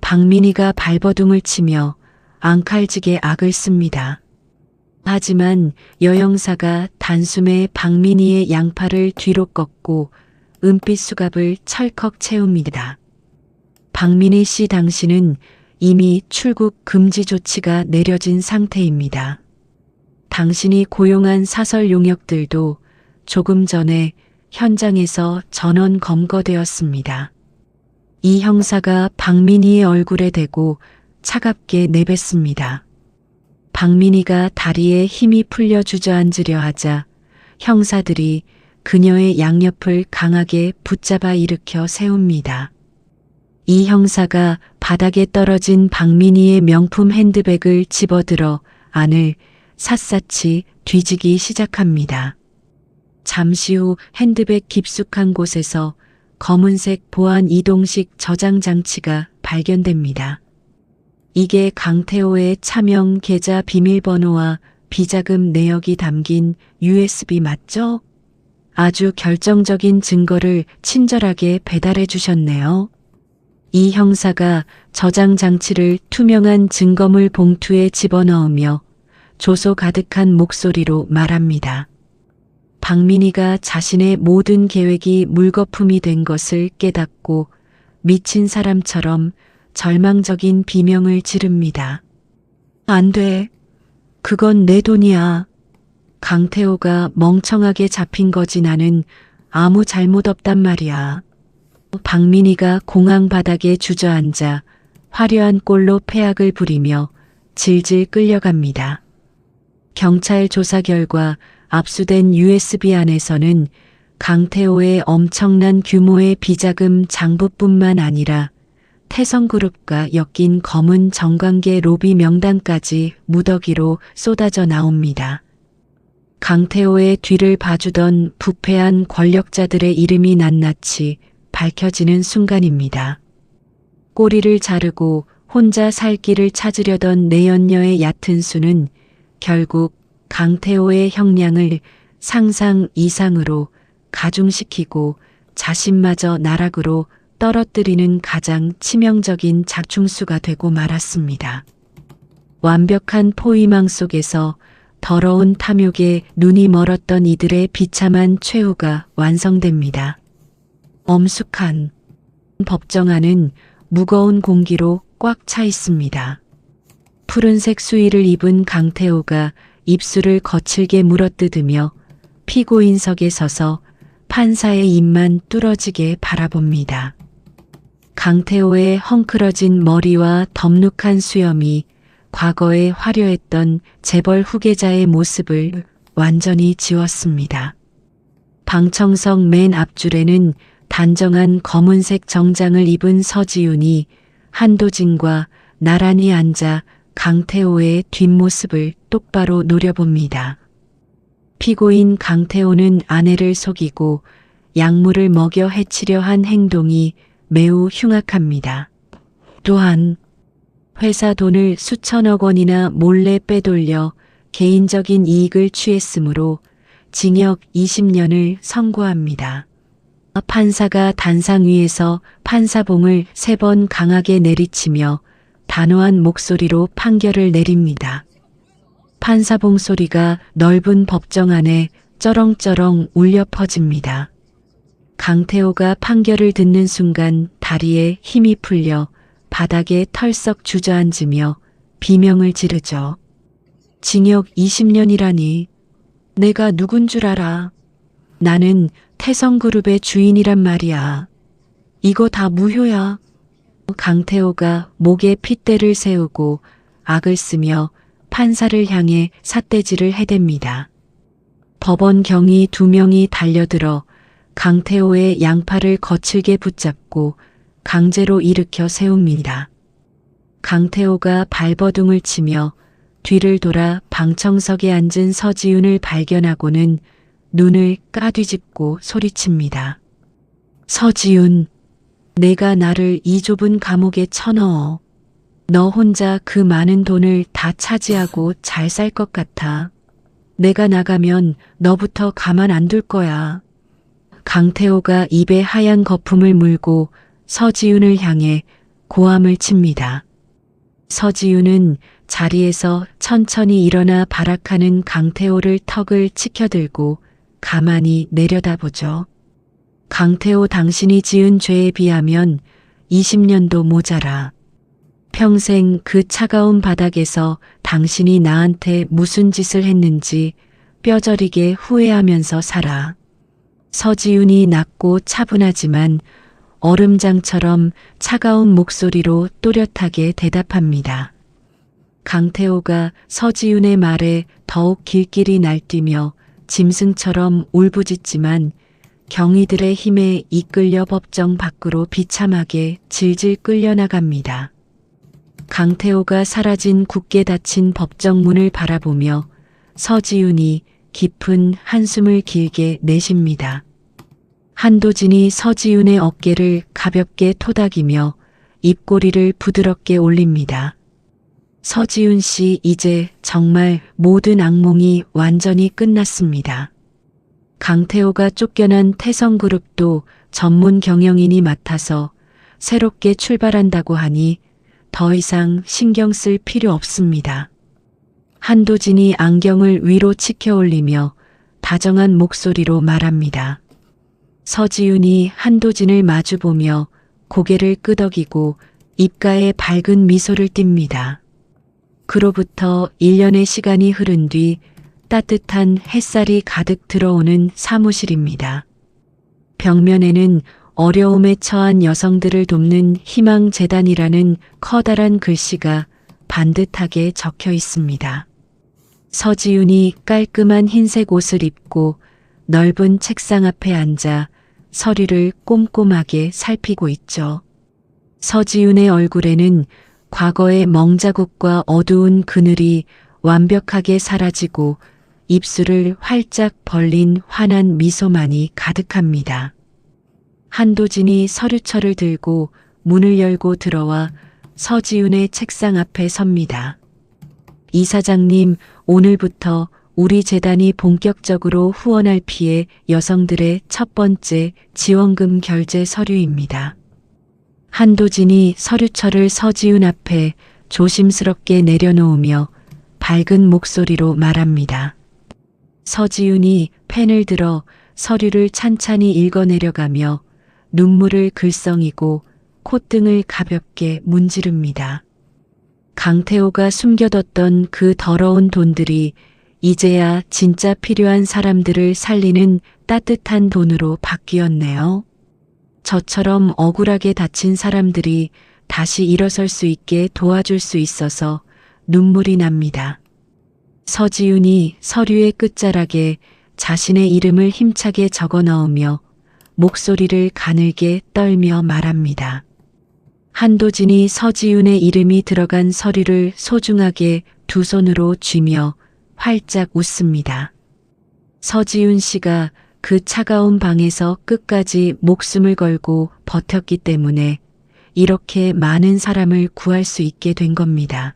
박민희가 발버둥을 치며 앙칼지게 악을 씁니다. 하지만 여형사가 단숨에 박민희의 양팔을 뒤로 꺾고 은빛 수갑을 철컥 채웁니다. 박민희 씨 당신은 이미 출국 금지 조치가 내려진 상태입니다. 당신이 고용한 사설 용역들도 조금 전에 현장에서 전원 검거되었습니다. 이 형사가 박민희의 얼굴에 대고 차갑게 내뱉습니다. 박민희가 다리에 힘이 풀려 주저앉으려 하자 형사들이 그녀의 양옆을 강하게 붙잡아 일으켜 세웁니다. 이 형사가 바닥에 떨어진 박민희의 명품 핸드백을 집어들어 안을 샅샅이 뒤지기 시작합니다. 잠시 후 핸드백 깊숙한 곳에서 검은색 보안 이동식 저장 장치가 발견됩니다. 이게 강태호의 차명 계좌 비밀번호와 비자금 내역이 담긴 USB 맞죠? 아주 결정적인 증거를 친절하게 배달해 주셨네요. 이 형사가 저장 장치를 투명한 증거물 봉투에 집어넣으며 조소 가득한 목소리로 말합니다. 박민희가 자신의 모든 계획이 물거품이 된 것을 깨닫고 미친 사람처럼 절망적인 비명을 지릅니다. 안 돼. 그건 내 돈이야. 강태호가 멍청하게 잡힌 거지 나는 아무 잘못 없단 말이야. 박민희가 공항 바닥에 주저앉아 화려한 꼴로 패악을 부리며 질질 끌려갑니다. 경찰 조사 결과 압수된 USB 안에서는 강태호의 엄청난 규모의 비자금 장부뿐만 아니라 태성그룹과 엮인 검은 정관계 로비 명단까지 무더기로 쏟아져 나옵니다. 강태호의 뒤를 봐주던 부패한 권력자들의 이름이 낱낱이 밝혀지는 순간입니다. 꼬리를 자르고 혼자 살 길을 찾으려던 내연녀의 얕은 수는 결국 강태호의 형량을 상상 이상으로 가중시키고 자신마저 나락으로 떨어뜨리는 가장 치명적인 작중수가 되고 말았습니다. 완벽한 포위망 속에서 더러운 탐욕에 눈이 멀었던 이들의 비참한 최후가 완성됩니다. 엄숙한 법정 안은 무거운 공기로 꽉 차 있습니다. 푸른색 수의를 입은 강태호가 입술을 거칠게 물어뜯으며 피고인석에 서서 판사의 입만 뚫어지게 바라봅니다. 강태호의 헝클어진 머리와 덥룩한 수염이 과거에 화려했던 재벌 후계자의 모습을 완전히 지웠습니다. 방청석 맨 앞줄에는 단정한 검은색 정장을 입은 서지훈이 한도진과 나란히 앉아 강태호의 뒷모습을 똑바로 노려봅니다. 피고인 강태호는 아내를 속이고 약물을 먹여 해치려 한 행동이 매우 흉악합니다. 또한 회사 돈을 수천억 원이나 몰래 빼돌려 개인적인 이익을 취했으므로 징역 20년을 선고합니다. 판사가 단상 위에서 판사봉을 3번 강하게 내리치며 단호한 목소리로 판결을 내립니다. 판사봉 소리가 넓은 법정 안에 쩌렁쩌렁 울려 퍼집니다. 강태호가 판결을 듣는 순간 다리에 힘이 풀려 바닥에 털썩 주저앉으며 비명을 지르죠. 징역 20년이라니 내가 누군 줄 알아. 나는 태성그룹의 주인이란 말이야. 이거 다 무효야. 강태호가 목에 핏대를 세우고 악을 쓰며 판사를 향해 삿대질을 해댑니다. 법원 경위 2명이 달려들어 강태호의 양팔을 거칠게 붙잡고 강제로 일으켜 세웁니다. 강태호가 발버둥을 치며 뒤를 돌아 방청석에 앉은 서지훈을 발견하고는 눈을 까뒤집고 소리칩니다. 서지훈, 내가 나를 이 좁은 감옥에 쳐넣어. 너 혼자 그 많은 돈을 다 차지하고 잘 살 것 같아. 내가 나가면 너부터 가만 안 둘 거야. 강태호가 입에 하얀 거품을 물고 서지훈을 향해 고함을 칩니다. 서지훈은 자리에서 천천히 일어나 발악하는 강태호를 턱을 치켜들고 가만히 내려다보죠. 강태호, 당신이 지은 죄에 비하면 20년도 모자라. 평생 그 차가운 바닥에서 당신이 나한테 무슨 짓을 했는지 뼈저리게 후회하면서 살아. 서지훈이 낮고 차분하지만 얼음장처럼 차가운 목소리로 또렷하게 대답합니다. 강태호가 서지훈의 말에 더욱 길길이 날뛰며 짐승처럼 울부짖지만 경위들의 힘에 이끌려 법정 밖으로 비참하게 질질 끌려나갑니다. 강태호가 사라진 굳게 닫힌 법정 문을 바라보며 서지훈이 깊은 한숨을 길게 내쉽니다. 한도진이 서지훈의 어깨를 가볍게 토닥이며 입꼬리를 부드럽게 올립니다. 서지훈 씨, 이제 정말 모든 악몽이 완전히 끝났습니다. 강태호가 쫓겨난 태성그룹도 전문 경영인이 맡아서 새롭게 출발한다고 하니 더 이상 신경 쓸 필요 없습니다. 한도진이 안경을 위로 치켜 올리며 다정한 목소리로 말합니다. 서지훈이 한도진을 마주보며 고개를 끄덕이고 입가에 밝은 미소를 띱니다. 그로부터 1년의 시간이 흐른 뒤 따뜻한 햇살이 가득 들어오는 사무실입니다. 벽면에는 어려움에 처한 여성들을 돕는 희망재단이라는 커다란 글씨가 반듯하게 적혀 있습니다. 서지훈이 깔끔한 흰색 옷을 입고 넓은 책상 앞에 앉아 서류를 꼼꼼하게 살피고 있죠. 서지훈의 얼굴에는 과거의 멍자국과 어두운 그늘이 완벽하게 사라지고 입술을 활짝 벌린 환한 미소만이 가득합니다. 한도진이 서류철을 들고 문을 열고 들어와 서지훈의 책상 앞에 섭니다. 이사장님, 오늘부터 우리 재단이 본격적으로 후원할 피해 여성들의 첫 번째 지원금 결제 서류입니다. 한도진이 서류철을 서지훈 앞에 조심스럽게 내려놓으며 밝은 목소리로 말합니다. 서지훈이 펜을 들어 서류를 찬찬히 읽어내려가며 눈물을 글썽이고 콧등을 가볍게 문지릅니다. 강태호가 숨겨뒀던 그 더러운 돈들이 이제야 진짜 필요한 사람들을 살리는 따뜻한 돈으로 바뀌었네요. 저처럼 억울하게 다친 사람들이 다시 일어설 수 있게 도와줄 수 있어서 눈물이 납니다. 서지훈이 서류의 끝자락에 자신의 이름을 힘차게 적어 넣으며 목소리를 가늘게 떨며 말합니다. 한도진이 서지윤의 이름이 들어간 서류를 소중하게 두 손으로 쥐며 활짝 웃습니다. 서지윤 씨가 그 차가운 방에서 끝까지 목숨을 걸고 버텼기 때문에 이렇게 많은 사람을 구할 수 있게 된 겁니다.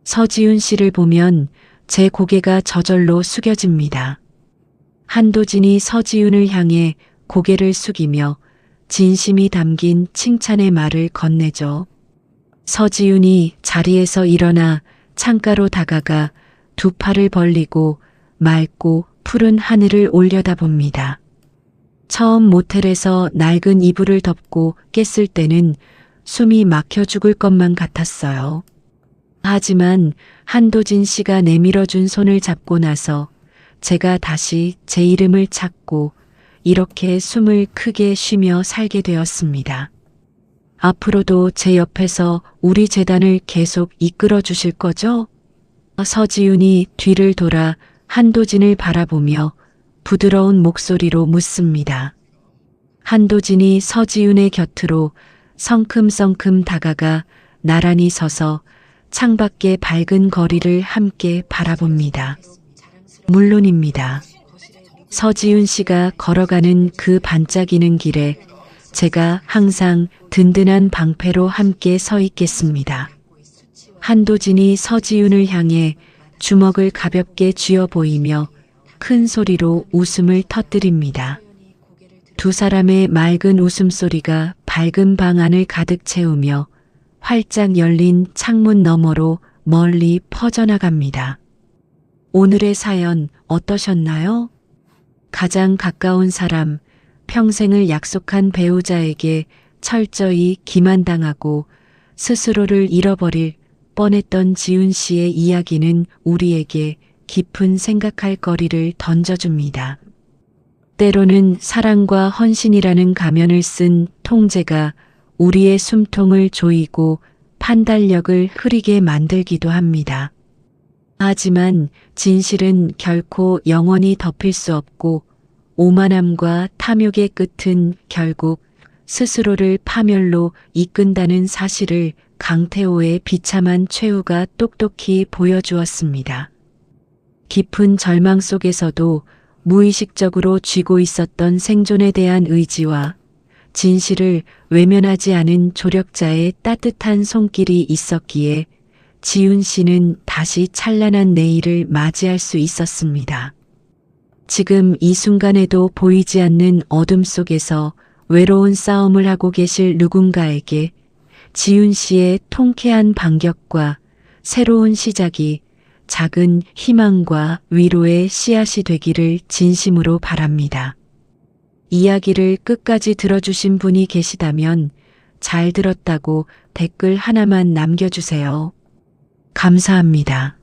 서지윤 씨를 보면 제 고개가 저절로 숙여집니다. 한도진이 서지윤을 향해 고개를 숙이며 진심이 담긴 칭찬의 말을 건네죠. 서지윤이 자리에서 일어나 창가로 다가가 두 팔을 벌리고 맑고 푸른 하늘을 올려다봅니다. 처음 모텔에서 낡은 이불을 덮고 깼을 때는 숨이 막혀 죽을 것만 같았어요. 하지만 한도진 씨가 내밀어준 손을 잡고 나서 제가 다시 제 이름을 찾고 이렇게 숨을 크게 쉬며 살게 되었습니다. 앞으로도 제 옆에서 우리 재단을 계속 이끌어 주실 거죠? 서지윤이 뒤를 돌아 한도진을 바라보며 부드러운 목소리로 묻습니다. 한도진이 서지윤의 곁으로 성큼성큼 다가가 나란히 서서 창밖의 밝은 거리를 함께 바라봅니다. 물론입니다. 서지윤 씨가 걸어가는 그 반짝이는 길에 제가 항상 든든한 방패로 함께 서 있겠습니다. 한도진이 서지윤을 향해 주먹을 가볍게 쥐어 보이며 큰 소리로 웃음을 터뜨립니다. 두 사람의 맑은 웃음소리가 밝은 방 안을 가득 채우며 활짝 열린 창문 너머로 멀리 퍼져나갑니다. 오늘의 사연 어떠셨나요? 가장 가까운 사람, 평생을 약속한 배우자에게 철저히 기만당하고 스스로를 잃어버릴 뻔했던 지훈 씨의 이야기는 우리에게 깊은 생각할 거리를 던져줍니다. 때로는 사랑과 헌신이라는 가면을 쓴 통제가 우리의 숨통을 조이고 판단력을 흐리게 만들기도 합니다. 하지만 진실은 결코 영원히 덮일 수 없고 오만함과 탐욕의 끝은 결국 스스로를 파멸로 이끈다는 사실을 강태호의 비참한 최후가 똑똑히 보여주었습니다. 깊은 절망 속에서도 무의식적으로 쥐고 있었던 생존에 대한 의지와 진실을 외면하지 않은 조력자의 따뜻한 손길이 있었기에 지훈 씨는 다시 찬란한 내일을 맞이할 수 있었습니다. 지금 이 순간에도 보이지 않는 어둠 속에서 외로운 싸움을 하고 계실 누군가에게 지훈 씨의 통쾌한 반격과 새로운 시작이 작은 희망과 위로의 씨앗이 되기를 진심으로 바랍니다. 이야기를 끝까지 들어주신 분이 계시다면 잘 들었다고 댓글 하나만 남겨주세요. 감사합니다.